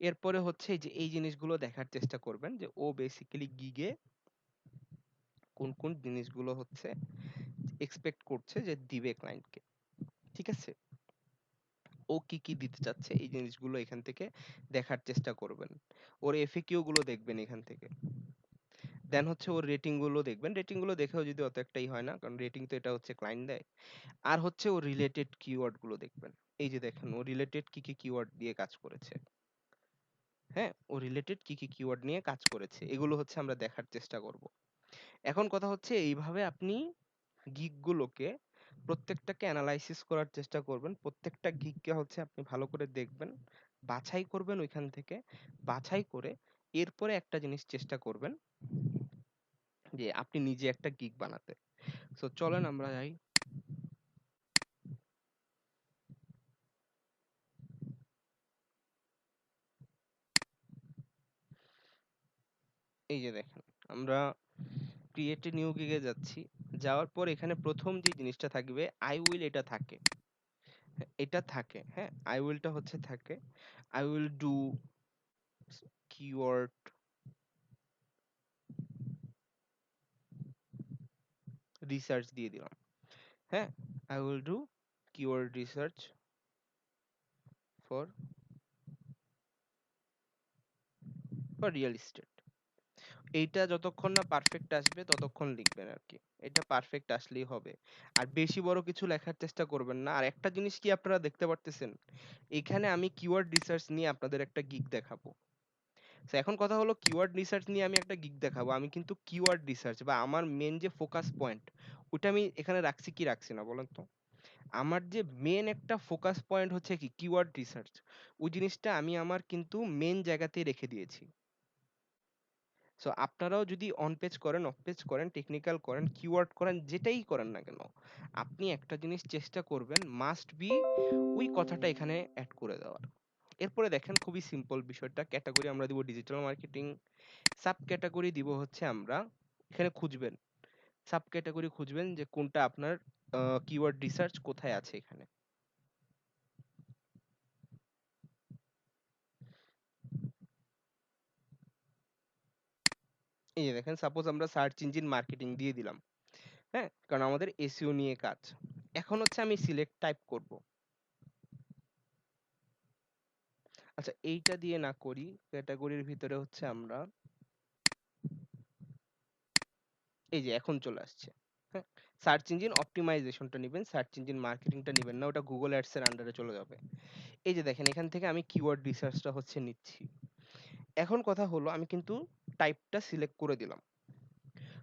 এরপরে হচ্ছে যে এই জিনিসগুলো দেখার চেষ্টা করবেন যে ও বেসিক্যালি গিগে কোন কোন জিনিসগুলো হচ্ছে এক্সপেক্ট করছে যে দিবে ক্লায়েন্টকে। ঠিক আছে, ও কি কি দিতে চাচ্ছে এই জিনিসগুলো এখান থেকে দেখার চেষ্টা করবেন। ওর এফএকিউ গুলো দেখবেন এখান থেকে। দেন হচ্ছে ওর রেটিং গুলো দেখবেন, রেটিং গুলো দেখেও যদি অত একটাই হয় না, কারণ রেটিং তো এটা হচ্ছে ক্লায়েন্ট দেয়। আর হচ্ছে ও রিলেটেড কিওয়ার্ড গুলো দেখবেন। এই যে দেখেন ও রিলেটেড কি কি কিওয়ার্ড দিয়ে কাজ করেছে। হ্যাঁ, ও রিলেটেড কি কি কিওয়ার্ড নিয়ে কাজ করেছে এগুলো হচ্ছে আমরা দেখার চেষ্টা করব। এখন কথা হচ্ছে এইভাবে আপনি গিগ গুলোকে প্রত্যেকটাকে অ্যানালাইসিস করার চেষ্টা করবেন, প্রত্যেকটা গিগকে হচ্ছে আপনি ভালো করে দেখবেন, বাছাই করবেন ওইখান থেকে, বাছাই করে এরপরে একটা জিনিস চেষ্টা করবেন যে আপনি নিজে একটা গিগ বানাতে। সো চলেন আমরা যাই। এই যে দেখেন আমরা ক্রিয়েট এ নিউ গিগে যাচ্ছি, যাওয়ার পর এখানে প্রথম যে জিনিসটা থাকবে আই উইল, এটা থাকে। হ্যাঁ, এটা থাকে, হ্যাঁ আই উইলটা হচ্ছে থাকে। I will do keyword research দিয়ে দিলাম। হ্যাঁ, I will do keyword research for real estate. এইটা যতক্ষণ না পারফেক্ট আসবে ততক্ষণ লিখবেন আর কি, এটা পারফেক্ট আসলেই হবে। আর বেশি বড় কিছু লেখার চেষ্টা করবেন না। আর একটা জিনিস কি আপনারা দেখতে পারতেছেন, এখানে আমি কিওয়ার্ড রিসার্চ নিয়ে আপনাদের একটা গিগ দেখাবো। তো এখন কথা হলো কিওয়ার্ড রিসার্চ নিয়ে আমি একটা গিগ দেখাবো, আমি কিন্তু কিওয়ার্ড রিসার্চ বা আমার মেন যে ফোকাস পয়েন্ট ওটা আমি এখানে রাখছি কি রাখছি না বলেন তো। আমার যে মেন একটা ফোকাস পয়েন্ট হচ্ছে কি কিওয়ার্ড রিসার্চ, ওই জিনিসটা আমি আমার কিন্তু মেন জায়গাতেই রেখে দিয়েছি। সো আপনারাও যদি অন পেজ করেন, অফ পেজ করেন, টেকনিক্যাল করেন, কিওয়ার্ড করেন, যেটাই করেন না কেন, আপনি একটা জিনিস চেষ্টা করবেন মাস্ট বি ওই কথাটা এখানে অ্যাড করে দেওয়ার। এরপরে দেখেন খুবই সিম্পল বিষয়টা, ক্যাটাগরি আমরা দিব ডিজিটাল মার্কেটিং, সাব ক্যাটাগরি দিব হচ্ছে আমরা এখানে খুঁজবেন, সাব ক্যাটাগরি খুঁজবেন যে কোনটা আপনার কিওয়ার্ড রিসার্চ কোথায় আছে এখানে। এই যে দেখেন সাপোজ আমরা সার্চ ইঞ্জিন মার্কেটিং দিয়ে দিলাম। হ্যাঁ, কারণ আমাদের এসইও নিয়ে কাজ। এখন হচ্ছে আমি সিলেক্ট টাইপ করব। আচ্ছা এইটা দিয়ে না করি, ক্যাটাগরির ভিতরে হচ্ছে আমরা এই যে এখন চলে আসছে। হ্যাঁ, সার্চ ইঞ্জিন অপটিমাইজেশনটা নেবেন, সার্চ ইঞ্জিন মার্কেটিংটা নেবেন না, ওটা গুগল অ্যাডস এর আন্ডারে চলে যাবে। এই যে দেখেন এখান থেকে আমি কিওয়ার্ড রিসার্চটা হচ্ছে নিচ্ছি। এখন কথা হলো আমি কিন্তু টাইপটা সিলেক্ট করে দিলাম।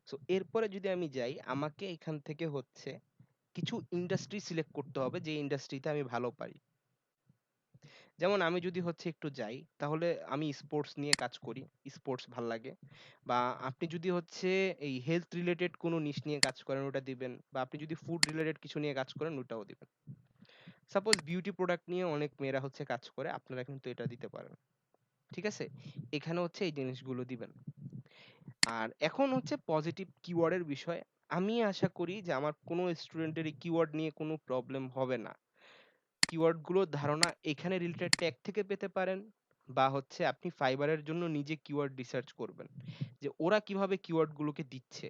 সো এরপরে যদি আমি যাই আমাকে এখান থেকে হচ্ছে কিছু ইন্ডাস্ট্রি সিলেক্ট করতে হবে যে ইন্ডাস্ট্রিতে আমি ভালো পারি। যেমন আমি যদি হচ্ছে একটু যাই তাহলে আমি স্পোর্টস নিয়ে কাজ করি, স্পোর্টস ভাল লাগে। বা আপনি যদি হচ্ছে এই হেলথ রিলেটেড কোনো নিশ নিয়ে কাজ করেন ওটা দিবেন, বা আপনি যদি ফুড রিলেটেড কিছু নিয়ে কাজ করেন ওটাও দিবেন। সাপোজ বিউটি প্রোডাক্ট নিয়ে অনেক মেয়েরা হচ্ছে কাজ করে, আপনারা কিন্তু এটা দিতে পারেন। ঠিক আছে, এখানে হচ্ছে এই জিনিসগুলো দিবেন। আর এখন হচ্ছে পজিটিভ কিওয়ার্ডের বিষয়। আমি আশা করি যে আমার কোনো স্টুডেন্টের এই কিওয়ার্ড নিয়ে কোনো প্রবলেম হবে না। কিওয়ার্ড গুলোর ধারণা এখানে রিলেটেড ট্যাগ থেকে পেতে পারেন, বা হচ্ছে আপনি ফাইবারের জন্য নিজে কিওয়ার্ড রিসার্চ করবেন যে ওরা কিভাবে কিওয়ার্ড গুলোকে দিচ্ছে,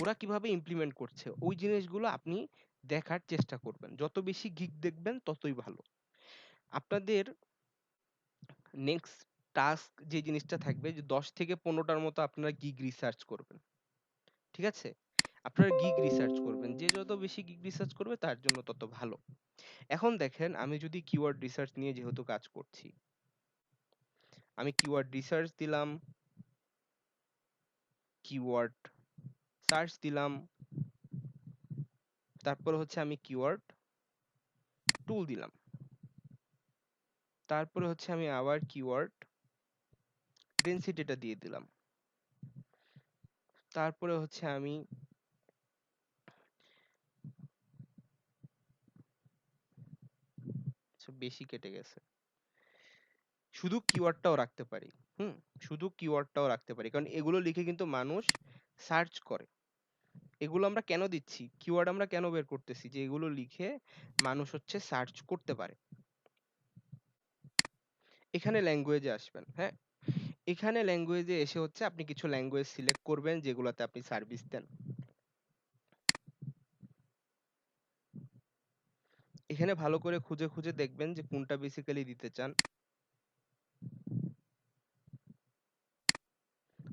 ওরা কিভাবে ইমপ্লিমেন্ট করছে, ওই জিনিসগুলো আপনি দেখার চেষ্টা করবেন। যত বেশি গিগ দেখবেন ততই ভালো। আপনাদের নেক্সট টাস্ক যে জিনিসটা থাকবে যে 10 থেকে 15টার মতো আপনারা গিগ রিসার্চ করবেন। ঠিক আছে, আপনারা গিগ রিসার্চ করবেন, যে যত বেশি গিগ রিসার্চ করবে তার জন্য তত ভালো। এখন দেখেন আমি যদি কিওয়ার্ড রিসার্চ নিয়ে যেহেতু কাজ করছি, আমি কিওয়ার্ড রিসার্চ দিলাম, কিওয়ার্ড সার্চ দিলাম, তারপর হচ্ছে আমি কিওয়ার্ড টুল দিলাম, তারপরে হচ্ছে আমি আবার কিওয়ার্ড ডেনসিটিটা দিয়ে দিলাম, তারপরে হচ্ছে আমি বেশি কেটে গেছে, শুধু কিওয়ার্ডটাও রাখতে পারি। হুম, শুধু কিওয়ার্ডটাও রাখতে পারি, কারণ এগুলো লিখে কিন্তু মানুষ সার্চ করে। এগুলো আমরা কেন দিচ্ছি, কিওয়ার্ড আমরা কেন বের করতেছি, যে এগুলো লিখে মানুষ হচ্ছে সার্চ করতে পারে। এখানে ল্যাঙ্গুয়েজে আসবেন। হ্যাঁ, এখানে ল্যাঙ্গুয়েজে এসে হচ্ছে আপনি কিছু ল্যাঙ্গুয়েজ সিলেক্ট করবেন যেগুলোতে আপনি সার্ভিস দেন। এখানে ভালো করে খুঁজে খুঁজে দেখবেন যে কোনটা বেসিক্যালি দিতে চান।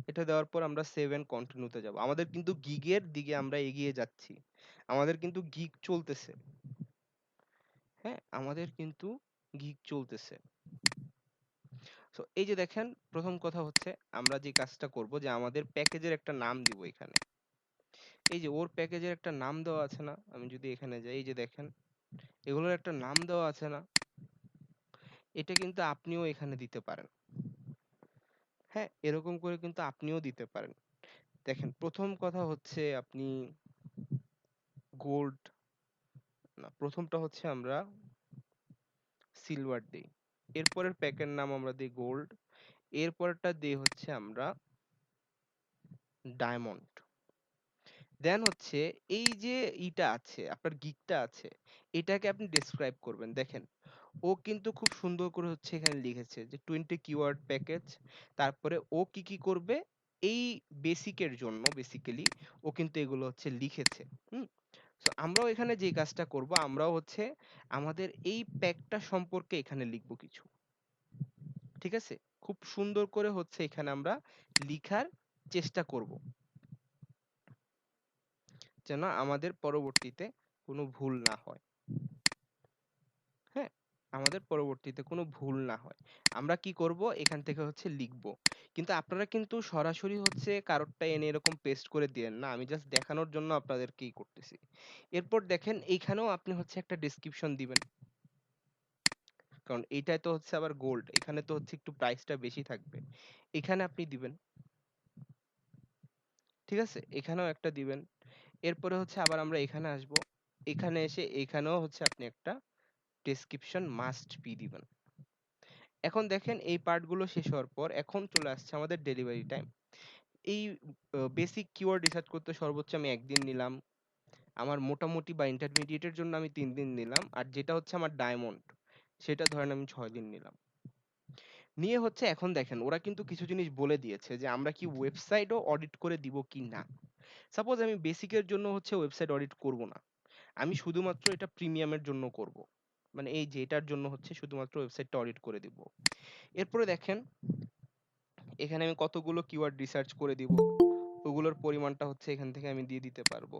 এটা দেওয়ার পর আমরা সেভ এন্ড কন্টিনিউতে যাব। আমাদের কিন্তু গিগের দিকে আমরা এগিয়ে যাচ্ছি, আমাদের কিন্তু গিগ চলতেছে। হ্যাঁ, আমাদের কিন্তু গিগ চলতেছে। সো এই যে দেখেন, প্রথম কথা হচ্ছে আমরা যে কাজটা করব, যে আমাদের প্যাকেজের একটা নাম দিব এখানে। এই যে ওর প্যাকেজের একটা নাম দেওয়া আছে না, আমি যদি এখানে যাই, এই যে দেখেন এগুলোর একটা নাম দেওয়া আছে না, এটা কিন্তু আপনিও এখানে দিতে পারেন। হ্যাঁ, এরকম করে কিন্তু আপনিও দিতে পারেন। দেখেন, প্রথম কথা হচ্ছে আপনি গোল্ড না, প্রথমটা হচ্ছে আমরা সিলভার দিই, এরপরের প্যাকের নাম আমরা দিই গোল্ড, এরপরেরটা দিই হচ্ছে আমরা ডায়মন্ড। দেন হচ্ছে এই যে ইটা আছে, আপনার গিকটা আছে, এটাকে আপনি ডেসক্রাইব করবেন। দেখেন, ও কিন্তু খুব সুন্দর করে হচ্ছে এখানে লিখেছে যে 20 কিওয়ার্ড প্যাকেজ, তারপরে ও কি কি করবে এই বেসিকের জন্য, বেসিক্যালি ও কিন্তু এগুলো হচ্ছে লিখেছে। হুম, সো আমরাও এখানে যে কাজটা করব, আমরাও হচ্ছে আমাদের এই প্যাকটা সম্পর্কে এখানে লিখব কিছু। ঠিক আছে, খুব সুন্দর করে হচ্ছে এখানে আমরা লিখার চেষ্টা করব, যেন আমাদের পরবর্তীতে কোনো ভুল না হয়। হ্যাঁ, আমাদের পরবর্তীতে কোনো ভুল না হয়। আমরা কি করব, এখান থেকে হচ্ছে লিখব। কিন্তু আপনারা কিন্তু সরাসরি হচ্ছে কারোরটা এনে এরকম পেস্ট করে দিয়েন না, আমি জাস্ট দেখানোর জন্য আপনাদেরকেই করতেছি। এরপর দেখেন এইখানেও আপনি হচ্ছে একটা ডেসক্রিপশন দিবেন, কারণ এইটাই তো হচ্ছে আবার গোল্ড, এখানে তো হচ্ছে একটু প্রাইসটা বেশি থাকবে, এখানে আপনি দিবেন। ঠিক আছে, এখানেও একটা দিবেন। এরপরে হচ্ছে আবার আমরা এখানে আসব, এখানে এসে এখানেও হচ্ছে আপনি একটা ডেসক্রিপশন মাস্ট বি দিবেন। এখন দেখেন এই পার্টগুলো শেষ হওয়ার পর এখন চলে আসছে আমাদের ডেলিভারি টাইম। এই বেসিক কিওয়ার্ড রিসার্চ করতে সর্বোচ্চ আমি একদিন নিলাম, আমার মোটামুটি বা ইন্টারমিডিয়েটের জন্য আমি 3 দিন নিলাম, আর যেটা হচ্ছে আমার ডায়মন্ড সেটা ধরেন আমি 6 দিন নিলাম। নিয়ে হচ্ছে এখন দেখেন ওরা কিন্তু কিছু জিনিস বলে দিয়েছে যে আমরা কি ওয়েবসাইটও অডিট করে দিব কি না। সাপোজ আমি বেসিকের জন্য হচ্ছে ওয়েবসাইট অডিট করব না, আমি শুধুমাত্র এটা প্রিমিয়ামের জন্য করব, মানে এই যে এটার জন্য হচ্ছে শুধুমাত্র ওয়েবসাইটটা অডিট করে দিব। এরপরে দেখেন এখানে আমি কতগুলো কিওয়ার্ড রিসার্চ করে দিব, ওগুলোর পরিমাণটা হচ্ছে এখান থেকে আমি দিয়ে দিতে পারবো।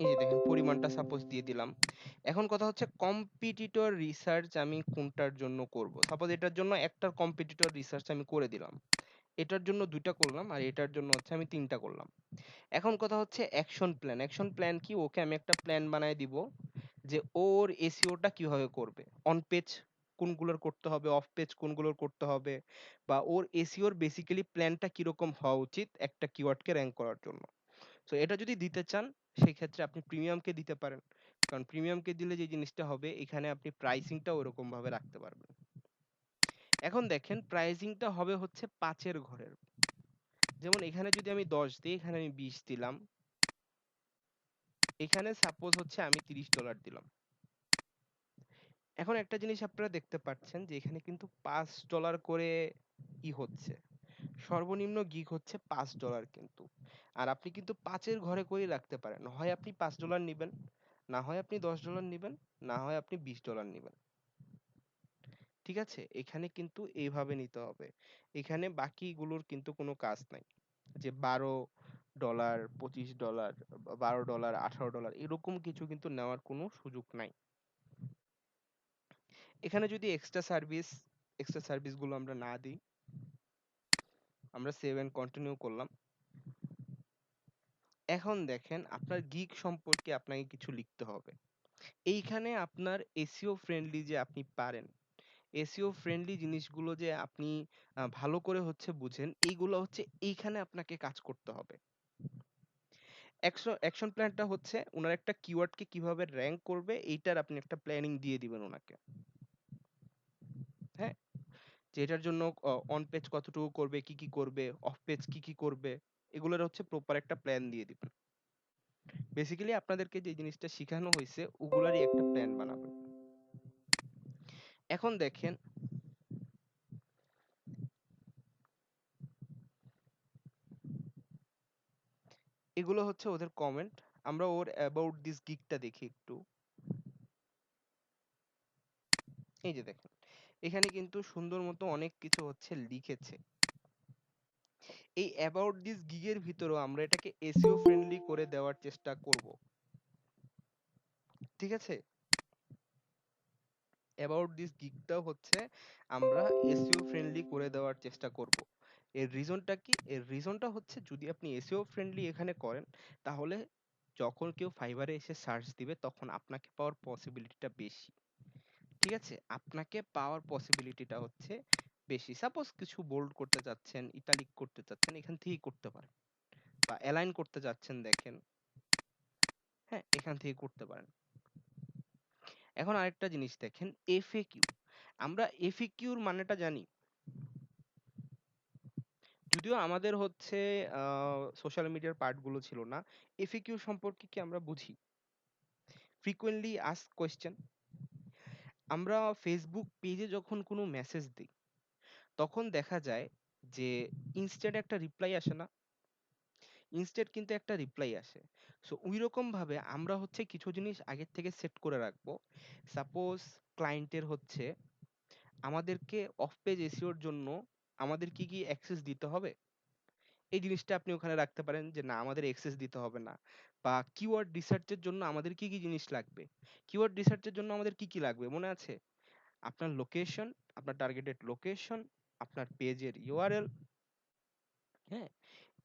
এই যে দেখেন পরিমাণটা সাপোজ দিয়ে দিলাম। এখন কথা হচ্ছে কম্পিটিটর রিসার্চ আমি কোনটার জন্য করব, সাপোজ এটার জন্য একটা কম্পিটিটর রিসার্চ আমি করে দিলাম, এটার জন্য 2টা করলাম, আর এটার জন্য হচ্ছে আমি 3টা করলাম। এখন কথা হচ্ছে অ্যাকশন প্ল্যান। অ্যাকশন প্ল্যান কি, ওকে আমি একটা প্ল্যান বানায় দিব যে ওর এসইওটা কিভাবে করবে, অন পেজ কোনগুলোর করতে হবে, অফ পেজ কোনগুলোর করতে হবে, বা ওর এসইওর বেসিক্যালি প্ল্যানটা কিরকম হওয়া উচিত একটা কিওয়ার্ডকে র‍্যাঙ্ক করার জন্য। সো এটা যদি দিতে চান সেই ক্ষেত্রে আপনি প্রিমিয়ামকে দিতে পারেন, কারণ প্রিমিয়ামকে দিলে যে জিনিসটা হবে এখানে আপনি প্রাইসিংটা ওরকম ভাবে রাখতে পারবেন। এখন দেখেন প্রাইসিংটা হবে হচ্ছে 5-এর ঘরের, যেমন এখানে যদি আমি 10 দিই, এখানে আমি 20 দিলাম, এখানে সাপোজ হচ্ছে আমি $30 দিলাম। এখন একটা জিনিস আপনারা দেখতে পাচ্ছেন যে এখানে কিন্তু $5 করে হচ্ছে, সর্বনিম্ন গিগ হচ্ছে $5 কিন্তু। আর আপনি কিন্তু 5-এর ঘরে করেই রাখতে পারেন, হয় আপনি $5 নিবেন, না হয় আপনি $10 নিবেন, না হয় আপনি $20 নিবেন। ঠিক আছে? এখানে কিন্তু এইভাবে নিতে হবে। এখানে বাকিগুলোর কিন্তু কোনো কাজ নাই। যে $12, $25 বা $12, $18 এরকম কিছু কিন্তু নেওয়ার কোনো সুযোগ নাই। এখানে যদি এক্সট্রা সার্ভিস গুলো আমরা না দিই, আমরা সেভ এন্ড কন্টিনিউ করলাম। এখন দেখেন আপনার গিগ সম্পর্কে আপনাকে কিছু লিখতে হবে। এইখানে আপনার এসইও ফ্রেন্ডলি যে আপনি পারেন, এসইও ফ্রেন্ডলি জিনিসগুলো যে আপনি ভালো করে হচ্ছে বুঝেন, এইগুলো হচ্ছে এইখানে আপনাকে কাজ করতে হবে। অ্যাকশন প্ল্যানটা হচ্ছে উনার একটা কিওয়ার্ডকে কিভাবে র‍্যাংক করবে এইটার আপনি একটা প্ল্যানিং দিয়ে দিবেন উনাকে। হ্যাঁ? যে এটার জন্য অন পেজ কতটুকু করবে, কি, কি করবে, অফ পেজ কি, কি করবে, এগুলোর হচ্ছে প্রপার একটা প্ল্যান দিয়ে দিবেন। বেসিক্যালি আপনাদেরকে যে জিনিসটা শিখানো হইছে ওগুলারই একটা প্ল্যান বানাবেন। এখন দেখেন এগুলো হচ্ছে ওদের কমেন্ট। আমরা ওর অ্যাবাউট দিস গিগটা দেখি একটু। এই যে দেখেন। এখানে কিন্তু সুন্দর মতো অনেক কিছু হচ্ছে লিখেছে। এই অ্যাবাউট দিস গিগের ভিতরেও আমরা এটাকে এসইও ফ্রেন্ডলি করে দেওয়ার চেষ্টা করব। ঠিক আছে? অ্যাবাউট দিস গিগটাও হচ্ছে আমরা এসইও ফ্রেন্ডলি করে দেওয়ার চেষ্টা করব। এর রিজনটা কি? এর রিজনটা হচ্ছে যদি আপনি এসইও ফ্রেন্ডলি এখানে করেন তাহলে যখন কেউ ফাইবারে এসে সার্চ দিবে তখন আপনাকে পাওয়ার পসিবিলিটিটা বেশি। ঠিক আছে? আপনাকে পাওয়ার পসিবিলিটিটা হচ্ছে বেশি। সাপোজ কিছু বোল্ড করতে চাচ্ছেন, ইটালিক করতে চাচ্ছেন, এখান থেকেই করতে পারেন। বা অ্যালাইন করতে চাচ্ছেন দেখেন, হ্যাঁ? এখান থেকে করতে পারেন। এখন আরেকটা জিনিস দেখেন এফএকিউ। আমরা এফএকিউর মানেটা জানি। যদিও আমাদের হচ্ছে সোশ্যাল মিডিয়ার পার্ট গুলো ছিল না। এফএকিউ সম্পর্কে কি আমরা বুঝি? Frequently asked question. আমরা ফেসবুক পেজে যখন কোনো মেসেজ দেই, তখন দেখা যায় যে ইনস্ট্যান্ট একটা রিপ্লাই আসে না? ইনস্ট্যান্ট কিন্তু একটা রিপ্লাই আসে। সো ঐরকম ভাবে আমরা হচ্ছে কিছু জিনিস আগের থেকে সেট করে রাখবো। সাপোজ ক্লায়েন্টের হচ্ছে আমাদেরকে অফ পেজ এসইওর জন্য আমাদের কি, কি অ্যাক্সেস দিতে হবে? এই জিনিসটা আপনি ওখানে রাখতে পারেন যে না আমাদের অ্যাক্সেস দিতে হবে না। বা কিওয়ার্ড রিসার্চ এর জন্য আমাদের কি, কি জিনিস লাগবে? কিওয়ার্ড রিসার্চ এর জন্য আমাদের কি, কি লাগবে মনে আছে? আপনার লোকেশন, আপনার টার্গেটেড লোকেশন, আপনার পেজের ইউআরএল, হ্যাঁ?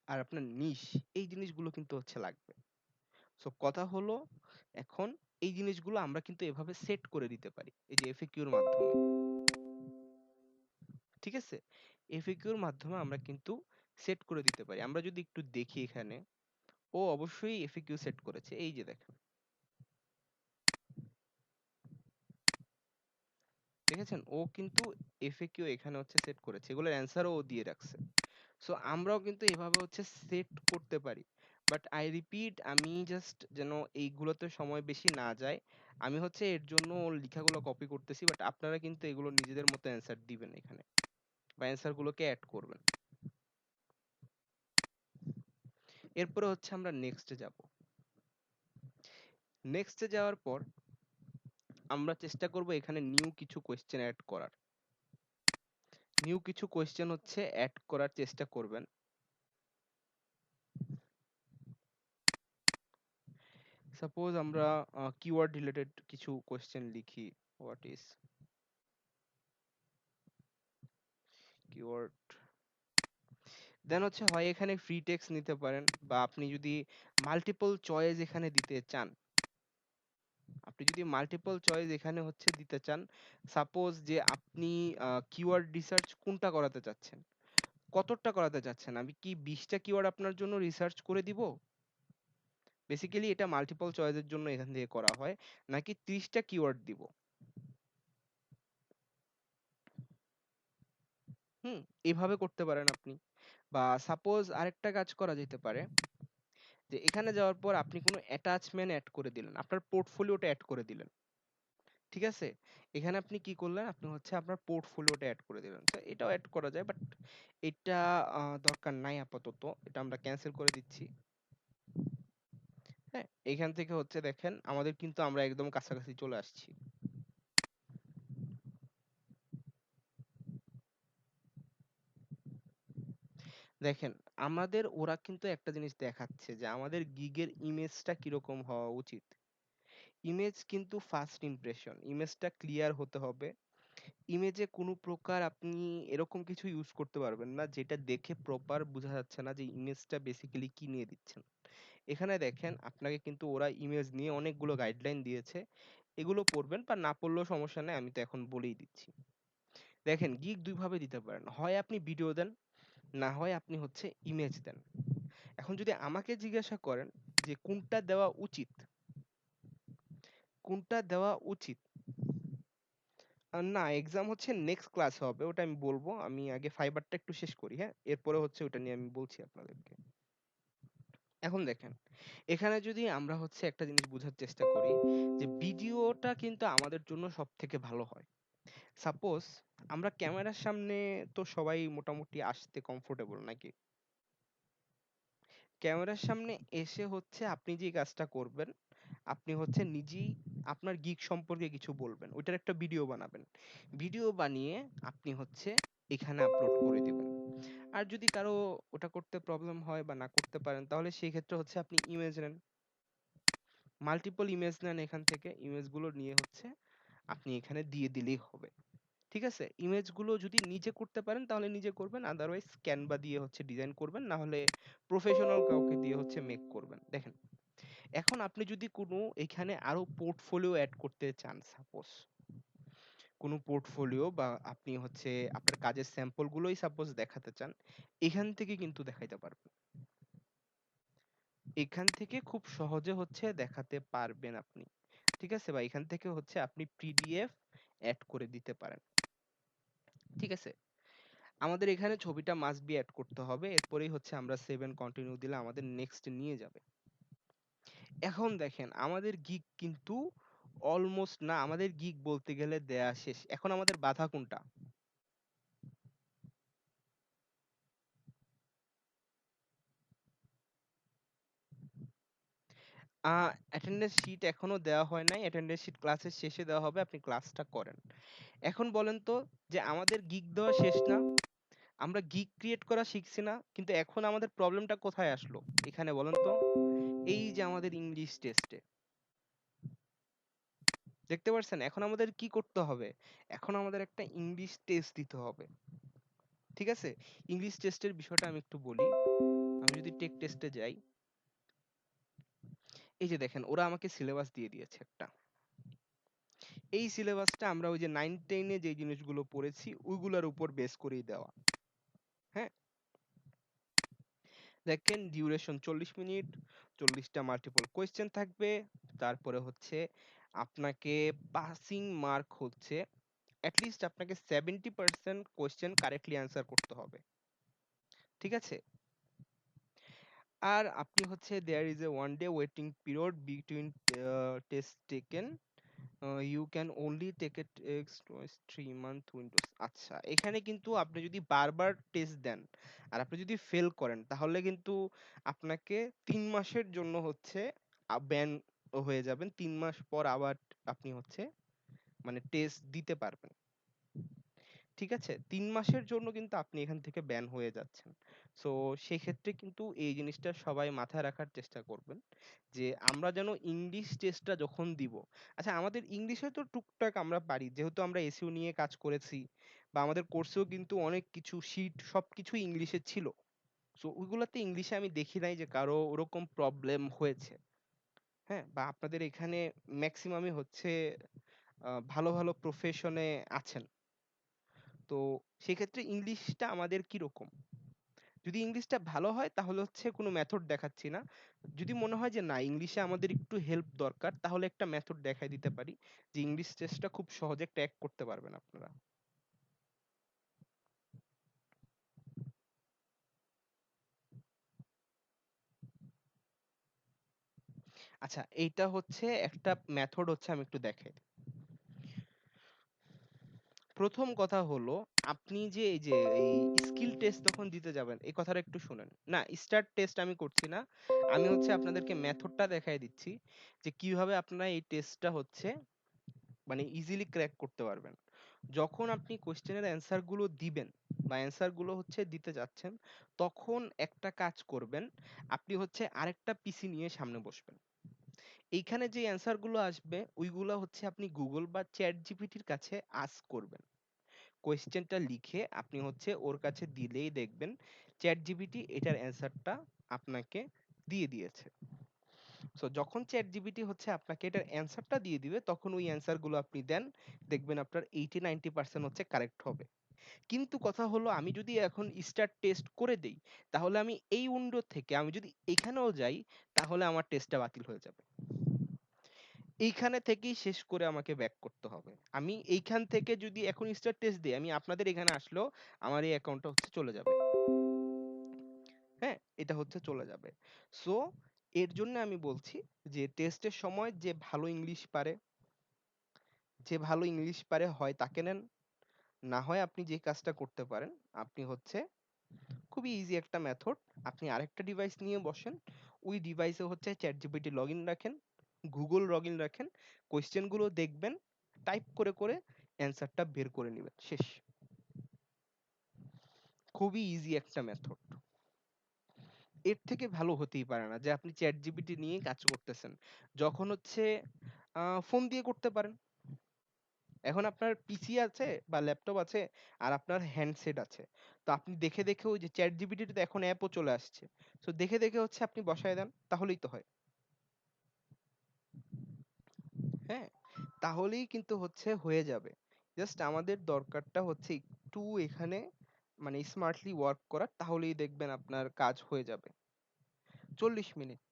আর আপনার নিশ এই জিনিসগুলো কিন্তু হচ্ছে লাগবে। সো কথা হলো এখন এই জিনিসগুলো আমরা কিন্তু এভাবে সেট করে দিতে পারি। এই যে এফএকিউ এর মাধ্যমে। ঠিক আছে? এফএকিউ এর মাধ্যমে আমরা কিন্তু সেট করে দিতে পারি। আমরা যদি একটু দেখি এখানে, ও অবশ্যই এফএকিউ সেট করেছে। এই যে দেখেন। দেখেছেন? ও কিন্তু এফএকিউ এখানে হচ্ছে সেট করেছে। এগুলোর অ্যান্সারও ও দিয়ে রাখছে। সো আমরাও কিন্তু এভাবে হচ্ছে সেট করতে পারি। বাট আই রিপিট আমি জাস্ট যেন এইগুলোতে সময় বেশি না যায়। আমি হচ্ছে এর জন্য ওর লিখাগুলো কপি করতেছি। বাট আপনারা কিন্তু এগুলো নিজেদের মতো অ্যান্সার দিবেন এখানে। বা অ্যান্সার গুলোকে এড করবেন। এরপরে হচ্ছে আমরা নেক্সটে যাব। নেক্সটে যাওয়ার পর আমরা চেষ্টা করব এখানে নিউ কিছু কোয়েশ্চেন এড করার। নিউ কিছু কোয়েশ্চেন হচ্ছে এড করার চেষ্টা করবেন। সাপোজ আমরা কিওয়ার্ড রিলেটেড কিছু কোয়েশ্চেন লিখি। What is keyword? দেন হচ্ছে হয় এখানে ফ্রি টেক্সট নিতে পারেন বা আপনি যদি মাল্টিপল চয়েস এখানে দিতে চান, আপনি যদি মাল্টিপল চয়েস এখানে হচ্ছে দিতে চান, সাপোজ যে আপনি কিওয়ার্ড রিসার্চ কোনটা করাতে চাচ্ছেন? কতটা করাতে চাচ্ছেন? আমি কি ২০ টা কিওয়ার্ড আপনার জন্য রিসার্চ করে দিব? বেসিক্যালি এটা মাল্টিপল চয়েস এর জন্য এখান থেকে করা হয়। নাকি ৩০ টা কিওয়ার্ড দিব? হুম? এভাবে করতে পারেন আপনি। বা সাপোজ আরেকটা কাজ করা যেতে পারে যে এখানে যাওয়ার পর আপনি কোনো অ্যাটাচমেন্ট এড করে দিলেন। আপনার পোর্টফোলিওটা এড করে দিলেন। ঠিক আছে? এখানে আপনি কি করলেন? আপনি হচ্ছে আপনার পোর্টফোলিওটা এড করে দিলেন। সো এটাও এড করা যায় বাট এটা দরকার নাই আপাতত। এটা আমরা ক্যানসেল করে দিচ্ছি। হ্যাঁ? এখান থেকে হচ্ছে দেখেন আমাদের কিন্তু আমরা একদম কাছাকাছি চলে আসছি। দেখেন, আমাদের ওরা কিন্তু একটা জিনিস দেখাচ্ছে যে আমাদের গিগের ইমেজটা কিরকম হওয়া উচিত। ইমেজ কিন্তু ফার্স্ট ইমপ্রেশন, ইমেজটা ক্লিয়ার হতে হবে। ইমেজে কোনো প্রকার আপনি এরকম কিছু ইউজ করতে পারবেন না যেটা দেখে প্রপার বোঝা যাচ্ছে না যে ইমেজটা বেসিক্যালি কি নিয়ে দিচ্ছেন। এখানে দেখেন আপনাকে কিন্তু ওরা ইমেজ নিয়ে অনেকগুলো গাইডলাইন দিয়েছে, এগুলো পড়বেন বা না পড়লেও সমস্যা নেই, আমি তো এখন বলেই দিচ্ছি। দেখেন, গিগ দুই ভাবে দিতে পারেন, হয় আপনি ভিডিও দেন, না হয় আপনি হচ্ছে ইমেজ দেন। এখন যদি আমাকে জিজ্ঞাসা করেন যে কোনটা দেওয়া উচিত, কোনটা দেওয়া উচিত, না, এক্সাম হচ্ছে নেক্সট ক্লাসে হবে, ওটা আমি বলবো। আমি আগে ফাইবারটা একটু শেষ করি, হ্যাঁ, এরপরে হচ্ছে ওটা নিয়ে আমি বলছি আপনাদেরকে। এখন দেখেন, এখানে যদি আমরা হচ্ছে একটা জিনিস বোঝার চেষ্টা করি যে ভিডিওটা কিন্তু আমাদের জন্য সব থেকে ভালো হয়। সাপোজ আমরা ক্যামেরার সামনে তো সবাই মোটামুটি আসতে কমফোর্টেবল নাকি? ক্যামেরার সামনে এসে হচ্ছে আপনি যে কাজটা করবেন, আপনি হচ্ছে নিজেই আপনার গিগ সম্পর্কে কিছু বলবেন, ওইটার একটা ভিডিও বানাবেন। ভিডিও বানিয়ে আপনি হচ্ছে এখানে আপলোড করে দিবেন। আর যদি কারো ওটা করতে প্রবলেম হয় বা না করতে পারেন, তাহলে সেই ক্ষেত্রে হচ্ছে আপনি ইমেজ নেন, মাল্টিপল ইমেজ নেন, এখান থেকে ইমেজগুলো নিয়ে হচ্ছে আপনি এখানে দিয়ে দিলেই হবে। ঠিক আছে? ইমেজগুলো যদি নিজে করতে পারেন তাহলে নিজে করবেন, আদারওয়াইজ ক্যানভা দিয়ে হচ্ছে ডিজাইন করবেন, না হলে প্রফেশনাল কাউকে দিয়ে হচ্ছে মেক করবেন। দেখেন, এখন আপনি যদি কোনো এখানে আরো পোর্টফোলিও এড করতে চান, সাপোজ কোনো পোর্টফোলিও বা আপনি হচ্ছে আপনার কাজের স্যাম্পল গুলোই সাপোজ দেখাতে চান, এখান থেকে কিন্তু দেখাইতে পারবেন। এখান থেকে খুব সহজে হচ্ছে দেখাতে পারবেন আপনি। ঠিক আছে? বা এখান থেকে হচ্ছে আপনি পিডিএফ এড করে দিতে পারেন। ঠিক আছে? আমাদের এখানে ছবিটা মাস্ট বি এড করতে হবে। এরপরেই হচ্ছে আমরা সেভ এন্ড কন্টিনিউ দিলে আমাদের নেক্সট নিয়ে যাবে। এখন দেখেন, আমাদের গিগ কিন্তু অলমোস্ট, না, আমাদের গিগ বলতে গেলে দেয়া শেষ। এখন আমাদের বাধা কোনটা? আ অ্যাটেন্ডেন্স শিট এখনো দেওয়া হয় নাই। অ্যাটেন্ডেন্স শিট ক্লাসের শেষে দেওয়া হবে। আপনি ক্লাসটা করেন। এখন বলেন তো যে আমাদের গিগ দেওয়া শেষ না? আমরা গিগ ক্রিয়েট করা শিখছি না? কিন্তু এখন আমাদের প্রবলেমটা কোথায় আসলো? এখানে বলেন তো? এই যে আমাদের ইংলিশ টেস্টে। দেখতে পারছেন? এখন আমাদের কি করতে হবে? এখন আমাদের একটা ইংলিশ টেস্ট দিতে হবে। ঠিক আছে? ইংলিশ টেস্টের বিষয়টা আমি একটু বলি। আমি যদি টেক টেস্টে যাই, এই যে দেখেন ওরা আমাকে সিলেবাস দিয়ে দিয়েছে একটা। এই সিলেবাসটা আমরা ওই যে 9-10 এ যে জিনিসগুলো পড়েছি ওইগুলোর উপর বেস করেই দেওয়া। হ্যাঁ? দেখেন ডিউরেশন 40 মিনিট, 40 টা মাল্টিপল কোয়েশ্চেন থাকবে। তারপরে হচ্ছে আপনাকে পাসিং মার্ক হচ্ছে এট লিস্ট আপনাকে 70% কোয়েশ্চেন কারেক্টলি অ্যান্সার করতে হবে। ঠিক আছে? আর আপনি হচ্ছে there is a 1 day waiting period between test taken, you can only take it x twice 3 month windows. আচ্ছা, এখানে কিন্তু আপনি যদি বারবার টেস্ট দেন আর আপনি যদি ফেল করেন তাহলে কিন্তু আপনাকে 3 মাসের জন্য হচ্ছে ব্যান হয়ে যাবেন। 3 মাস পর আবার আপনি হচ্ছে মানে টেস্ট দিতে পারবেন। ঠিক আছে? ৩ মাসের জন্য কিন্তু আপনি এখান থেকে ব্যান হয়ে যাচ্ছেন। সো সেক্ষেত্রে কিন্তু এই জিনিসটা সবাই মাথায় রাখার চেষ্টা করবেন যে আমরা যেন ইংলিশ টেস্টটা যখন দিব, আচ্ছা আমাদের ইংলিশে তো টুকটাক আমরা পারি। যেহেতু আমরা এসইও নিয়ে কাজ করেছি বা আমাদের কোর্সেও কিন্তু অনেক কিছু শিট সবকিছুই ইংলিশে ছিল। সো ওইগুলাতে ইংলিশে আমি দেখি নাই যে কারো ওরকম প্রবলেম হয়েছে। হ্যাঁ? বা আপনাদের এখানে মেক্সিমামই হচ্ছে ভালো, ভালো প্রফেশনে আছেন। তো সেক্ষেত্রে ইংলিশটা আমাদের কিরকম? যদি ইংলিশটা ভালো হয় তাহলে হচ্ছে কোনো মেথড দেখাচ্ছি না। যদি মনে হয় যে না ইংলিশে আমাদের একটু হেল্প দরকার তাহলে একটা মেথড দেখায় দিতে পারি যে ইংলিশ টেস্টটা খুব সহজে ক্র্যাক করতে পারবেন আপনারা। আচ্ছা, এইটা হচ্ছে একটা মেথড, হচ্ছে আমি একটু দেখাই। প্রথম কথা হলো আপনি যে এই যে এই স্কিল টেস্ট যখন দিতে যাবেন এই কথাটা একটু শুনেন। না, স্টার্ট টেস্ট আমি করছি না। আমি হচ্ছে আপনাদেরকে মেথডটা দেখায় দিচ্ছি যে কিভাবে আপনারা এই টেস্টটা হচ্ছে মানে ইজিলি ক্র্যাক করতে পারবেন। যখন আপনি কোয়েশ্চেনের অ্যান্সার গুলো দিবেন বা অ্যান্সার গুলো হচ্ছে দিতে যাচ্ছেন, তখন একটা কাজ করবেন। আপনি হচ্ছে আরেকটা পিসি নিয়ে সামনে বসবেন। এইখানে যে অ্যান্সার গুলো আসবে ওইগুলো হচ্ছে আপনি গুগল বা চ্যাট জিপিটির কাছে আস্ক করবেন। কোয়েশ্চেনটা লিখে আপনি হচ্ছে ওর কাছে দিলেই দেখবেন চ্যাট জিপিটি এটার অ্যান্সারটা আপনাকে দিয়ে দিয়েছে। সো যখন চ্যাট জিপিটি হচ্ছে আপনাকে এটার অ্যান্সারটা দিয়ে দিবে তখন ওই অ্যান্সার গুলো আপনি দেন, দেখবেন আপনার 80-90% হচ্ছে কারেক্ট হবে। কিন্তু কথা হলো আমি যদি এখন স্টার্ট টেস্ট করে দেই, তাহলে আমি এই উইন্ডো থেকে আমি যদি এখানেও যাই, তাহলে আমার টেস্টটা বাতিল হয়ে যাবে। এইখানে থেকেই শেষ করে আমাকে ব্যাক করতে হবে। আমি এইখান থেকে যদি এখন স্টার্ট টেস্ট দিই, আমি আপনাদের এখানে আসলেও আমার এই অ্যাকাউন্টটা হচ্ছে চলে যাবে। হ্যাঁ? এটা হচ্ছে চলে যাবে। সো এর জন্য আমি বলছি যে টেস্টের সময় যে ভালো ইংলিশ পারে হয় তাকে নেন। না হয় আপনি যে কাজটা করতে পারেন, আপনি হচ্ছে খুবই ইজি একটা মেথড, আপনি আরেকটা ডিভাইস নিয়ে বসেন। ওই ডিভাইসে হচ্ছে ChatGPT লগইন রাখেন, Google লগইন রাখেন, কোয়েশ্চেন গুলো দেখবেন, টাইপ করে করে অ্যান্সারটা বের করে নিবেন। শেষ। খুবই ইজি একটা মেথড। এর থেকে ভালো হতেই পারে না যে আপনি ChatGPT নিয়ে কাজ করতেছেন। যখন হচ্ছে ফোন দিয়ে করতে পারেন। এখন আপনার পিসি আছে বা ল্যাপটপ আছে আর আপনার হ্যান্ডসেট আছে। তো আপনি দেখে, দেখে ওই যে ChatGPT তে তো এখন অ্যাপও চলে আসছে। সো দেখে, দেখে হচ্ছে আপনি বসায় দেন, তাহলেই তো হয়। হ্যাঁ? তাহলেই কিন্তু হচ্ছে হয়ে যাবে। জাস্ট আমাদের দরকারটা হচ্ছে একটু এখানে মানে স্মার্টলি ওয়ার্ক করা, তাহলেই দেখবেন আপনার কাজ হয়ে যাবে। ৪০ মিনিট,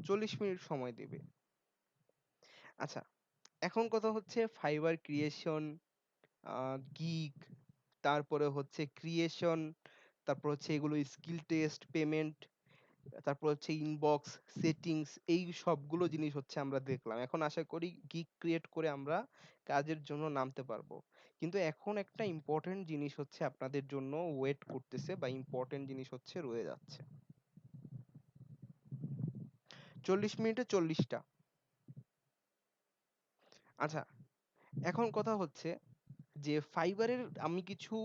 ৪০ মিনিট সময় দিবে। আচ্ছা, এখন কথা হচ্ছে ফাইবার ক্রিয়েশন, গিগ, তারপরে হচ্ছে ক্রিয়েশন, তারপর হচ্ছে এগুলো স্কিল টেস্ট, পেমেন্ট, তারপর হচ্ছে ইনবক্স, সেটিংস, এই সবগুলো জিনিস হচ্ছে আমরা দেখলাম। এখন আশা করি গিগ ক্রিয়েট করে আমরা কাজের জন্য নামতে পারবো। কিন্তু এখন একটা ইম্পর্টেন্ট জিনিস হচ্ছে আপনাদের জন্য ওয়েট করতেছে বা ইম্পর্টেন্ট জিনিস হচ্ছে রয়ে যাচ্ছে। ৪০ মিনিটে ৪০ টা। আচ্ছা, এখন কথা হচ্ছে যে ফাইবারের আমি কিছু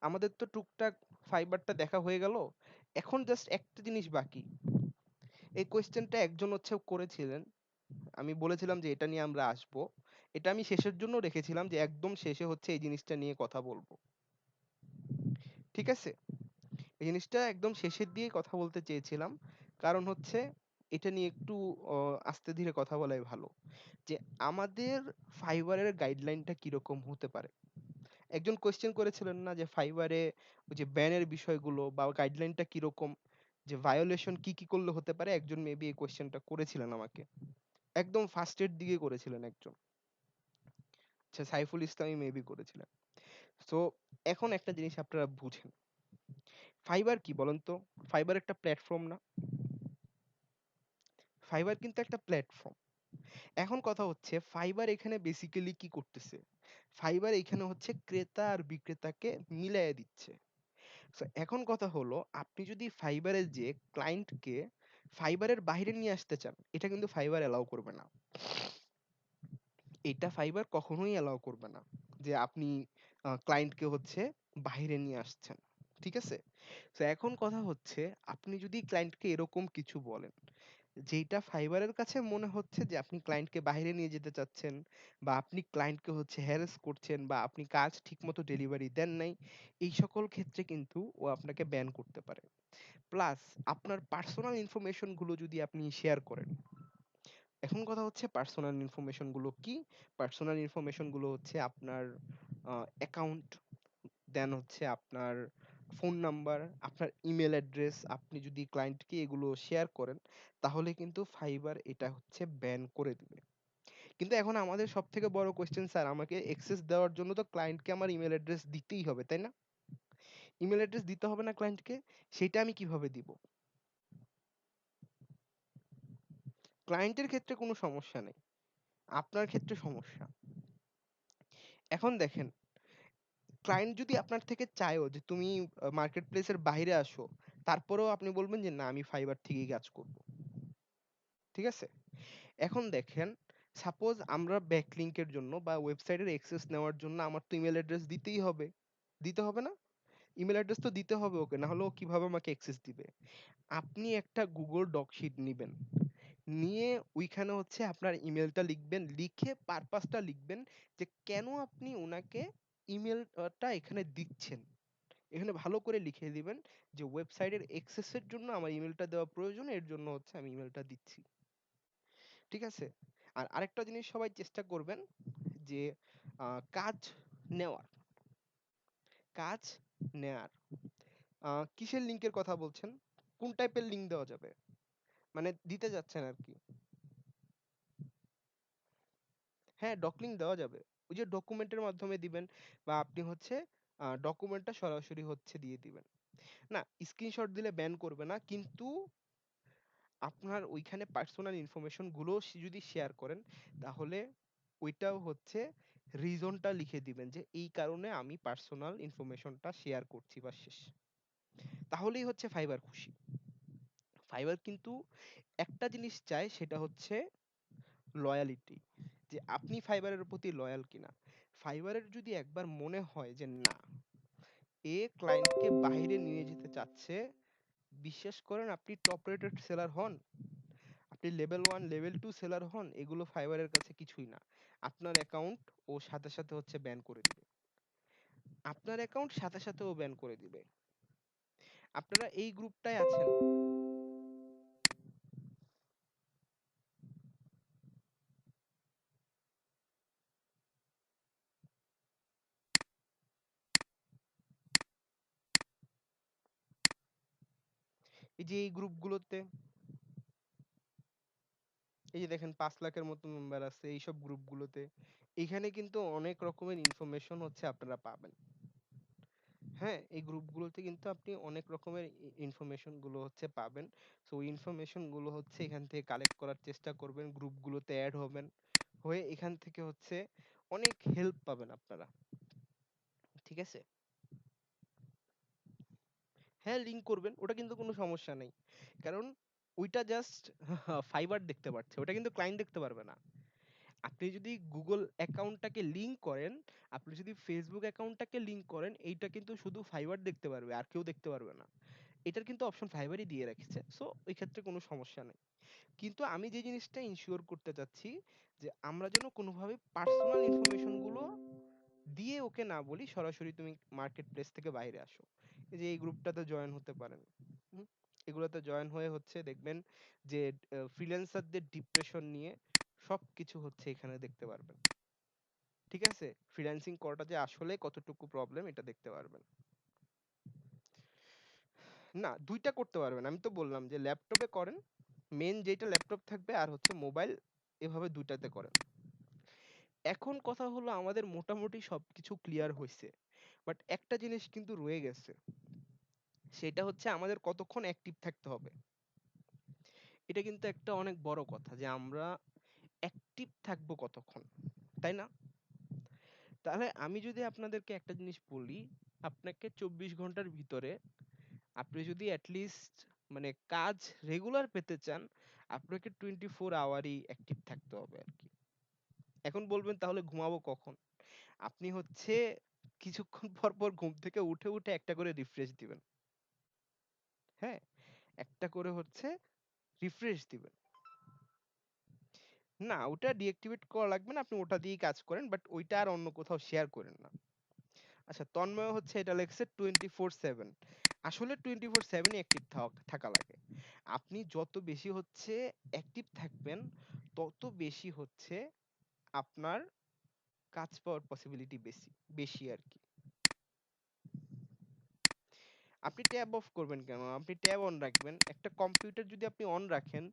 আমাদের তো টুকটাক ফাইবারটা দেখা হয়ে গেল। এখন জাস্ট একটা জিনিস বাকি। এই কোয়েশ্চেনটা একজন হচ্ছে করেছিলেন। আমি বলেছিলাম যে এটা নিয়ে আমরা আসবো। এটা আমি শেষের জন্য রেখেছিলাম যে একদম শেষে হচ্ছে এই জিনিসটা নিয়ে কথা বলবো। ঠিক আছে? এই জিনিসটা একদম শেষের দিকে কথা বলতে চেয়েছিলাম। কারণ হচ্ছে এটা নিয়ে একটু আস্তে ধীরে কথা বলাই ভালো। যে আমাদের ফাইবারের গাইডলাইনটা কিরকম হতে পারে? একজন কোয়েশ্চেন করেছিলেন না যে ফাইবারে ওই যে ব্যানের বিষয়গুলো বা গাইডলাইনটা কিরকম? যে ভায়োলেশন কি, কি করলে হতে পারে? একজন মেবি এই কোয়েশ্চেনটা করেছিলেন আমাকে। একদম ফার্স্ট এর দিকে করেছিলেন একজন। আচ্ছা, সাইফুল ইসলামই মেবি করেছিলেন। সো এখন একটা জিনিস আপনারা বুঝেন। ফাইবার কি বলেন তো? ফাইবার একটা প্ল্যাটফর্ম না? ফাইবার কিন্তু একটা প্ল্যাটফর্ম। এখন কথা হচ্ছে ফাইবার এখানে বেসিক্যালি কি করতেছে? ফাইবার এখানে হচ্ছে ক্রেতা আর বিক্রেতাকে মিলাইয়া দিচ্ছে। সো এখন কথা হলো আপনি যদি ফাইবারে যেয়ে ক্লায়েন্টকে ফাইবারের বাইরে নিয়ে আসতে চান, এটা কিন্তু ফাইবার অ্যালাউ করবে না। এটা ফাইবার কখনোই অ্যালাউ করবে না। যে আপনি ক্লায়েন্টকে হচ্ছে বাহিরে নিয়ে আসছেন। ঠিক আছে? তো এখন কথা হচ্ছে আপনি যদি ক্লায়েন্টকে এরকম কিছু বলেন, যেইটা ফাইবারের কাছে মনে হচ্ছে যে আপনি ক্লায়েন্টকে বাহিরে নিয়ে যেতে চাচ্ছেন বা আপনি ক্লায়েন্টকে হচ্ছে হ্যারাস করছেন বা আপনি কাজ ঠিকমতো ডেলিভারি দেন নাই, এই সকল ক্ষেত্রে কিন্তু ও আপনাকে ব্যান করতে পারে। প্লাস আপনার পার্সোনাল ইনফরমেশন গুলো যদি আপনি শেয়ার করেন, এখন কথা হচ্ছে পার্সোনাল ইনফরমেশন গুলো কি? পার্সোনাল ইনফরমেশন গুলো হচ্ছে আপনার অ্যাকাউন্ট, দেন হচ্ছে আপনার ফোন নাম্বার, আপনার ইমেল অ্যাড্রেস, আপনি যদি ক্লায়েন্টকে এগুলো শেয়ার করেন, তাহলে কিন্তু ফাইবার এটা হচ্ছে ব্যান করে দিবে। কিন্তু এখন আমাদের সবথেকে বড় কোয়েশ্চেন, স্যার আমাকে অ্যাক্সেস দেওয়ার জন্য তো ক্লায়েন্টকে আমার ইমেল অ্যাড্রেস দিতেই হবে, তাই না? ইমেল অ্যাড্রেস দিতে হবে না ক্লায়েন্টকে? সেটা আমি কিভাবে দিব? ক্লায়েন্টের ক্ষেত্রে কোনো সমস্যা নেই। আপনার ক্ষেত্রে সমস্যা। এখন দেখেন, ক্লায়েন্ট যদি আপনার থেকে চায়ও যে তুমি মার্কেট প্লেসের বাইরে আসো, তারপরেও আপনি বলবেন যে না আমি ফাইবার থেকেই কাজ করব। ঠিক আছে? এখন দেখেন, সাপোজ আমরা ব্যাকলিংকের জন্য বা ওয়েবসাইটের অ্যাক্সেস নেওয়ার জন্য আমার তো ইমেল অ্যাড্রেস দিতেই হবে। দিতে হবে না? ইমেল অ্যাড্রেস তো দিতে হবে ওকে, না হলে ও কিভাবে আমাকে অ্যাক্সেস দিবে? আপনি একটা গুগল ডক শিট নিবেন, নিয়ে ওইখানে হচ্ছে আপনার ইমেলটা লিখবেন, লিখে পারপাসটা লিখবেন যে কেন আপনি ওনাকে ইমেলটা এখানে দিচ্ছেন। এখানে ভালো করে লিখে দিবেন যে ওয়েবসাইটের অ্যাক্সেসের জন্য আমার ইমেলটা দেওয়া প্রয়োজন, এর জন্য হচ্ছে আমি ইমেলটা দিচ্ছি। ঠিক আছে? আর আরেকটা জিনিস সবাই চেষ্টা করবেন যে কাজ নেওয়ার, কাজ নেয়ার। কিসের লিংকের কথা বলছেন? কোন টাইপের লিংক দেওয়া যাবে? মানে দিতে যাচ্ছেন আরকি। হ্যাঁ, ডক লিঙ্ক দেওয়া যাবে। ওই যে ডকুমেন্টের মাধ্যমে দিবেন, বা আপনি হচ্ছে ডকুমেন্টটা সরাসরি হচ্ছে দিয়ে দিবেন। না, স্ক্রিনশট দিলে ব্যান করবে না, কিন্তু আপনার ওইখানে পার্সোনাল ইনফরমেশন গুলো যদি শেয়ার করেন, তাহলে ওইটাও হচ্ছে রিজনটা লিখে দিবেন যে এই কারণে আমি পার্সোনাল ইনফরমেশনটা শেয়ার করছি বা শেষ। তাহলেই হচ্ছে ফাইবার খুশি। ফাইবার কিন্তু একটা জিনিস চায়, সেটা হচ্ছে লয়ালিটি, যে আপনি ফাইবারের প্রতি লয়াল কিনা। ফাইবারের যদি একবার মনে হয় যে না, এ ক্লায়েন্টকে বাইরে নিয়ে যেতে চাচ্ছে, বিশ্বাস করেন আপনি টপ রেটেড সেলার হন, আপনি লেভেল 1 লেভেল 2 সেলার হন, এগুলো ফাইবারের কাছে কিছুই না। আপনার অ্যাকাউন্ট ও সাথে সাথে হচ্ছে ব্যান করে দিবে। আপনার অ্যাকাউন্ট সাথে সাথে ও ব্যান করে দিবে। আপনারা এই গ্রুপটায় আছেন। এই যে এই গ্রুপগুলোতে, এই যে দেখেন 5 লাখের মতো মেম্বার আছে এইসব গ্রুপগুলোতে, এখানে কিন্তু অনেক রকমের ইনফরমেশন হচ্ছে আপনারা পাবেন। হ্যাঁ, এই গ্রুপগুলোতে কিন্তু আপনি অনেক রকমের ইনফরমেশন গুলো হচ্ছে পাবেন। সো ওই ইনফরমেশন গুলো হচ্ছে এখান থেকে কালেক্ট করার চেষ্টা করবেন, গ্রুপগুলোতে এড হবেন, হয়ে এখান থেকে হচ্ছে অনেক হেল্প পাবেন আপনারা। ঠিক আছে? হ্যাঁ, লিংক করবেন, ওটা কিন্তু কোনো সমস্যা নেই। কারণ ওইটা জাস্ট ফাইবার দেখতে পাচ্ছে, ওটা কিন্তু ক্লায়েন্ট দেখতে পারবে না। আপনি যদি গুগল অ্যাকাউন্টটাকে লিংক করেন, আপনি যদি ফেসবুক অ্যাকাউন্টটাকে লিংক করেন, এইটা কিন্তু শুধু ফাইবার দেখতে পারবে, আর কেউ দেখতে পারবে না। এটার কিন্তু অপশন ফাইবারই দিয়ে রেখেছে, সো ওই ক্ষেত্রে কোনো সমস্যা নেই। কিন্তু আমি যে জিনিসটা ইনশিওর করতে চাচ্ছি, যে আমরা যেন কোনোভাবে পার্সোনাল ইনফরমেশন গুলো দিয়ে ওকে না বলি সরাসরি তুমি মার্কেট প্লেস থেকে বাইরে আসো। এই যে এই গ্রুপটাতে জয়েন হতে পারেন। হুম? এগুলোতে জয়েন হয়ে হচ্ছে দেখবেন যে ফ্রিল্যান্সারদের ডিপ্রেশন নিয়ে সবকিছু হচ্ছে এখানে দেখতে পারবেন। ঠিক আছে? ফ্রিল্যান্সিং করাটা যে আসলে কতটুকু প্রবলেম এটা দেখতে পারবেন। না, ২ টা করতে পারবেন। আমি তো বললাম যে ল্যাপটপে করেন। মেইন যেটা ল্যাপটপ থাকবে, আর হচ্ছে মোবাইল, এভাবে ২ টাতে করেন। এখন কথা হলো আমাদের মোটামুটি সবকিছু ক্লিয়ার হইছে। বাট একটা জিনিস কিন্তু রয়ে গেছে। সেটা হচ্ছে আমাদের কতক্ষণ অ্যাক্টিভ থাকতে হবে। এটা কিন্তু একটা অনেক বড় কথা, যে আমরা অ্যাক্টিভ থাকবো কতক্ষণ। তাই না? তাহলে আমি যদি আপনাদেরকে একটা জিনিস বলি, আপনাকে ২৪ ঘন্টার ভিতরে আপনি যদি এট লিস্ট মানে কাজ রেগুলার পেতে চান, আপনাকে 24 আওয়ারই অ্যাক্টিভ থাকতে হবে আরকি। এখন বলবেন তাহলে ঘুমাবো কখন? আপনি হচ্ছে কিছুক্ষণ পর, পর ঘুম থেকে উঠে একটা করে রিফ্রেশ দিবেন। হ্যাঁ? একটা করে হচ্ছে রিফ্রেশ দিবেন। না, ওটা ডিএক্টিভেট করা লাগবে না। আপনি ওটা দিয়েই কাজ করেন। বাট ওইটা আর অন্য কোথাও শেয়ার করেন না। আচ্ছা, তন্ময় হচ্ছে এটা লেখছে 24/7। আসলে 24/7 ই অ্যাক্টিভ থাকা লাগে। আপনি যত বেশি হচ্ছে অ্যাক্টিভ থাকবেন, তত বেশি হচ্ছে আপনার কাজ পাওয়ার পসিবিলিটি বেশি আরকি। আপনি ট্যাব অফ করবেন কেন? আপনি ট্যাব অন রাখবেন। একটা কম্পিউটার যদি আপনি অন রাখেন,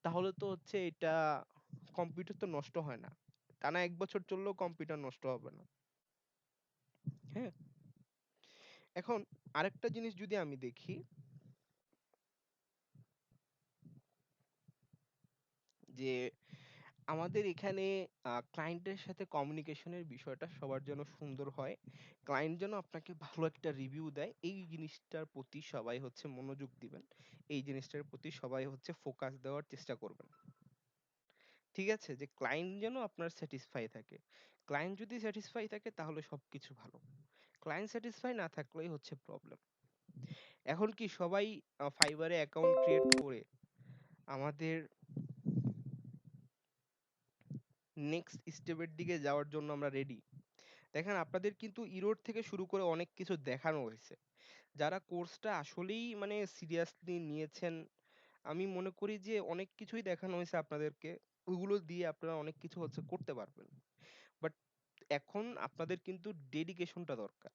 তাহলে তো হচ্ছে এটা, কম্পিউটার তো নষ্ট হয় না। টানা ১ বছর চললেও কম্পিউটার নষ্ট হবে না। হ্যাঁ? এখন আরেকটা জিনিস যদি আমি দেখি, যে আমাদের এখানে ক্লায়েন্টের সাথে কমিউনিকেশনের বিষয়টা সবার জন্য সুন্দর হয়। ক্লায়েন্ট যেন আপনাকে ভালো একটা রিভিউ দেয়, এই জিনিসটার প্রতি সবাই হচ্ছে মনোযোগ দিবেন। এই জিনিসটার প্রতি সবাই হচ্ছে ফোকাস দেওয়ার চেষ্টা করবেন। ঠিক আছে? যে ক্লায়েন্ট যেন আপনার স্যাটিসফাই থাকে। ক্লায়েন্ট যদি স্যাটিসফাই থাকে তাহলে সবকিছু ভালো। ক্লায়েন্ট স্যাটিসফাই না থাকলেই হচ্ছে প্রবলেম। এখন কি সবাই Fiverr এ অ্যাকাউন্ট ক্রিয়েট করে আমাদের নেক্সট স্টেপের দিকে যাওয়ার জন্য আমরা রেডি? দেখেন আপনাদের কিন্তু ইরোড থেকে শুরু করে অনেক কিছু দেখানো হয়েছে। যারা কোর্সটা আসলেই মানে সিরিয়াসলি নিয়েছেন, আমি মনে করি যে অনেক কিছুই দেখানো হয়েছে আপনাদেরকে। ওগুলো দিয়ে আপনারা অনেক কিছু হচ্ছে করতে পারবেন। বাট এখন আপনাদের কিন্তু ডেডিকেশনটা দরকার।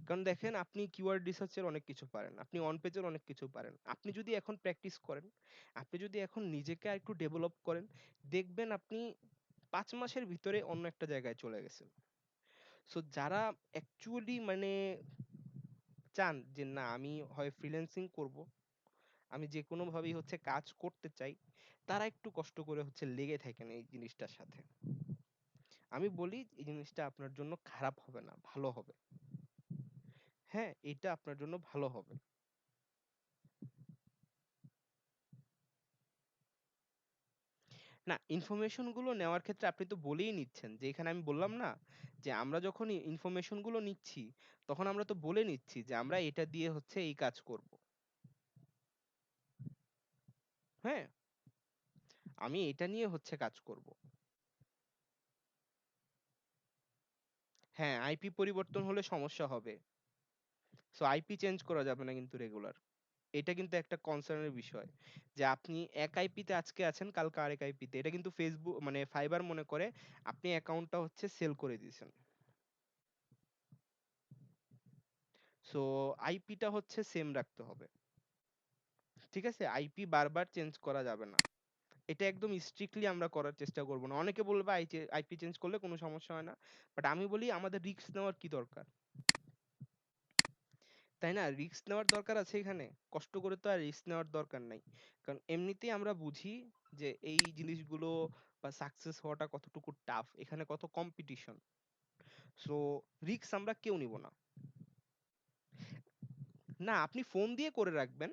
কারণ দেখেন আপনি কিওয়ার্ড রিসার্চ এর অনেক কিছু পারেন। আপনি অন পেজ এর অনেক কিছু পারেন। আপনি যদি এখন প্র্যাকটিস করেন, আপনি যদি এখন নিজেকে আরেকটু ডেভেলপ করেন, দেখবেন আপনি ৫ মাসের ভিতরে অন্য একটা জায়গায় চলে গেছেন। সো যারা অ্যাকচুয়ালি মানে চান যে না আমি হয় ফ্রিল্যান্সিং করব, আমি যেকোনোভাবেই হচ্ছে কাজ করতে চাই, তারা একটু কষ্ট করে হচ্ছে লেগে থাকেন এই জিনিসটার সাথে। আমি বলি এই জিনিসটা আপনার জন্য খারাপ হবে না, ভালো হবে। হ্যাঁ, এটা আপনার জন্য ভালো হবে। না, ইনফরমেশন গুলো নেওয়ার ক্ষেত্রে আপনি তো বলেই নিচ্ছেন যে এখানে আমি বললাম না যে আমরা যখন ইনফরমেশন গুলো নিচ্ছি তখন আমরা তো বলে নিচ্ছি যে আমরা এটা দিয়ে হচ্ছে এই কাজ করব। হ্যাঁ, আমি এটা নিয়ে হচ্ছে কাজ করব। হ্যাঁ, আইপি পরিবর্তন হলে সমস্যা হবে। সো আইপি চেঞ্জ করা যাবে না কিন্তু রেগুলার। এটা কিন্তু একটা কনসার্নের বিষয়। যে আপনি এক আইপিতে আজকে আছেন, কালকে আরেক আইপিতে। এটা কিন্তু ফেসবুক মানে ফাইবার মনে করে আপনি অ্যাকাউন্টটা হচ্ছে সেল করে দিয়েছেন। সো আইপিটা হচ্ছে সেম রাখতে হবে। ঠিক আছে? আইপি বারবার চেঞ্জ করা যাবে না। এটা একদম স্ট্রিক্টলি আমরা করার চেষ্টা করব না। অনেকে বলবে আইপি চেঞ্জ করলে কোনো সমস্যা হয় না। বাট আমি বলি আমাদের রিস্ক নেওয়ার কি দরকার? তাই না? রিস্ক নেওয়ার দরকার আছে এখানে? কষ্ট করে তো আর রিস্ক নেওয়ার দরকার নাই। কারণ এমনিতেই আমরা বুঝি যে এই জিনিসগুলো বা সাকসেস হওয়াটা কতটুকু টাফ। এখানে কত কম্পিটিশন। সো রিস্ক আমরা কেউ নিব না। না, আপনি ফোন দিয়ে করে রাখবেন।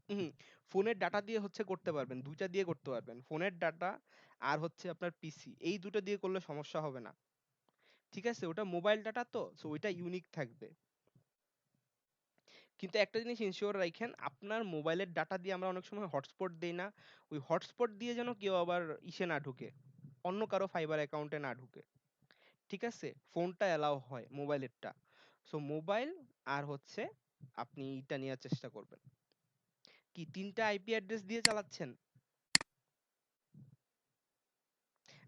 হুম, ফোনের ডাটা দিয়ে হচ্ছে করতে পারবেন। ২ টা দিয়ে করতে পারবেন। ফোনের ডাটা আর হচ্ছে আপনার পিসি। এই ২ টা দিয়ে করলে সমস্যা হবে না। ঠিক আছে? ওটা মোবাইল ডাটা তো। সো ওইটা ইউনিক থাকবে। কিন্তু একটা জিনিস ইনসিওর রাইখেন, আপনার মোবাইলের ডাটা দিয়ে আমরা অনেক সময় হটস্পট দেই না? ওই হটস্পট দিয়ে যেন কেউ আবার ইসে না ঢুকে। অন্য কারো ফাইবার অ্যাকাউন্টে না ঢুকে। ঠিক আছে? ফোনটা অ্যালাও হয় মোবাইলেরটা। সো মোবাইল আর হচ্ছে আপনি ইটা নেয়ার চেষ্টা করবেন। কি ৩ টা আইপি অ্যাড্রেস দিয়ে চালাচ্ছেন?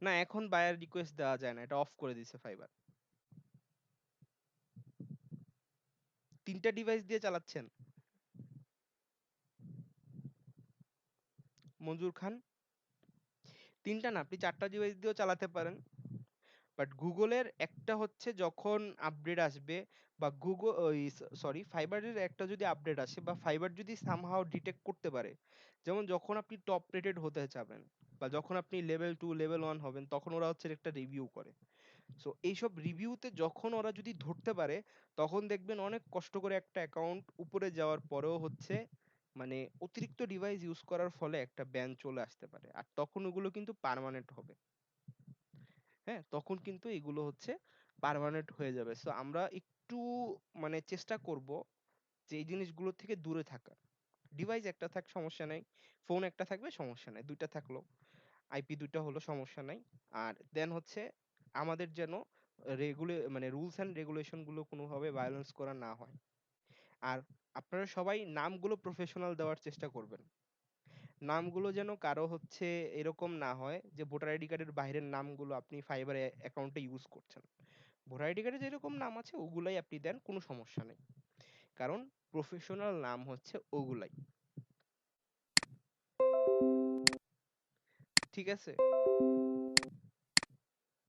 না, এখন বায়ার রিকোয়েস্ট দেওয়া যায় না। এটা অফ করে দিছে ফাইবার। ৩ টা ডিভাইস দিয়ে চালাচ্ছেন? মঞ্জুর খান? ৩ টা না, আপনি ৪ টা ডিভাইস দিয়েও চালাতে পারেন। বাট গুগলের একটা হচ্ছে যখন আপডেট আসবে বা ওই সরি ফাইবারের একটা যদি আপডেট আসে বা ফাইবার যদি সামহাও ডিটেক্ট করতে পারে, যেমন যখন আপনি টপ রেটেড হতে যাবেন বা যখন আপনি লেভেল 2 লেভেল 1 হবেন তখন ওরা হচ্ছে একটা রিভিউ করে। সো এইসব রিভিউতে যখন ওরা যদি ধরতে পারে তখন দেখবেন অনেক কষ্ট করে একটা অ্যাকাউন্ট উপরে যাওয়ার পরেও হচ্ছে মানে অতিরিক্ত ডিভাইস ইউজ করার ফলে একটা ব্যান চলে আসতে পারে। আর তখন ওগুলো কিন্তু পার্মানেন্ট হবে। হ্যাঁ? তখন কিন্তু এগুলো হচ্ছে পার্মানেন্ট হয়ে যাবে। সো আমরা একটু মানে চেষ্টা করব যে এই জিনিসগুলো থেকে দূরে থাকার। ডিভাইস একটা থাক সমস্যা নাই। ফোন একটা থাকবে সমস্যা নাই। ২ টা থাকলো। আইপি ২ টা হলো সমস্যা নাই। আর দেন হচ্ছে আমাদের যেন মানে রুলস অ্যান্ড রেগুলেশন গুলো কোনোভাবে ভায়োলেন্স করা না হয়। আর আপনারা সবাই নামগুলো প্রফেশনাল দেওয়ার চেষ্টা করবেন। নামগুলো যেন কারো হচ্ছে এরকম না হয় যে ভোটার আইডি কার্ডের বাইরের নামগুলো আপনি ফাইবার অ্যাকাউন্টে ইউজ করছেন। ভোটার আইডি কার্ডে যেরকম নাম আছে ওগুলাই আপনি দেন, কোনো সমস্যা নেই। কারণ প্রফেশনাল নাম হচ্ছে ওগুলাই। ঠিক আছে?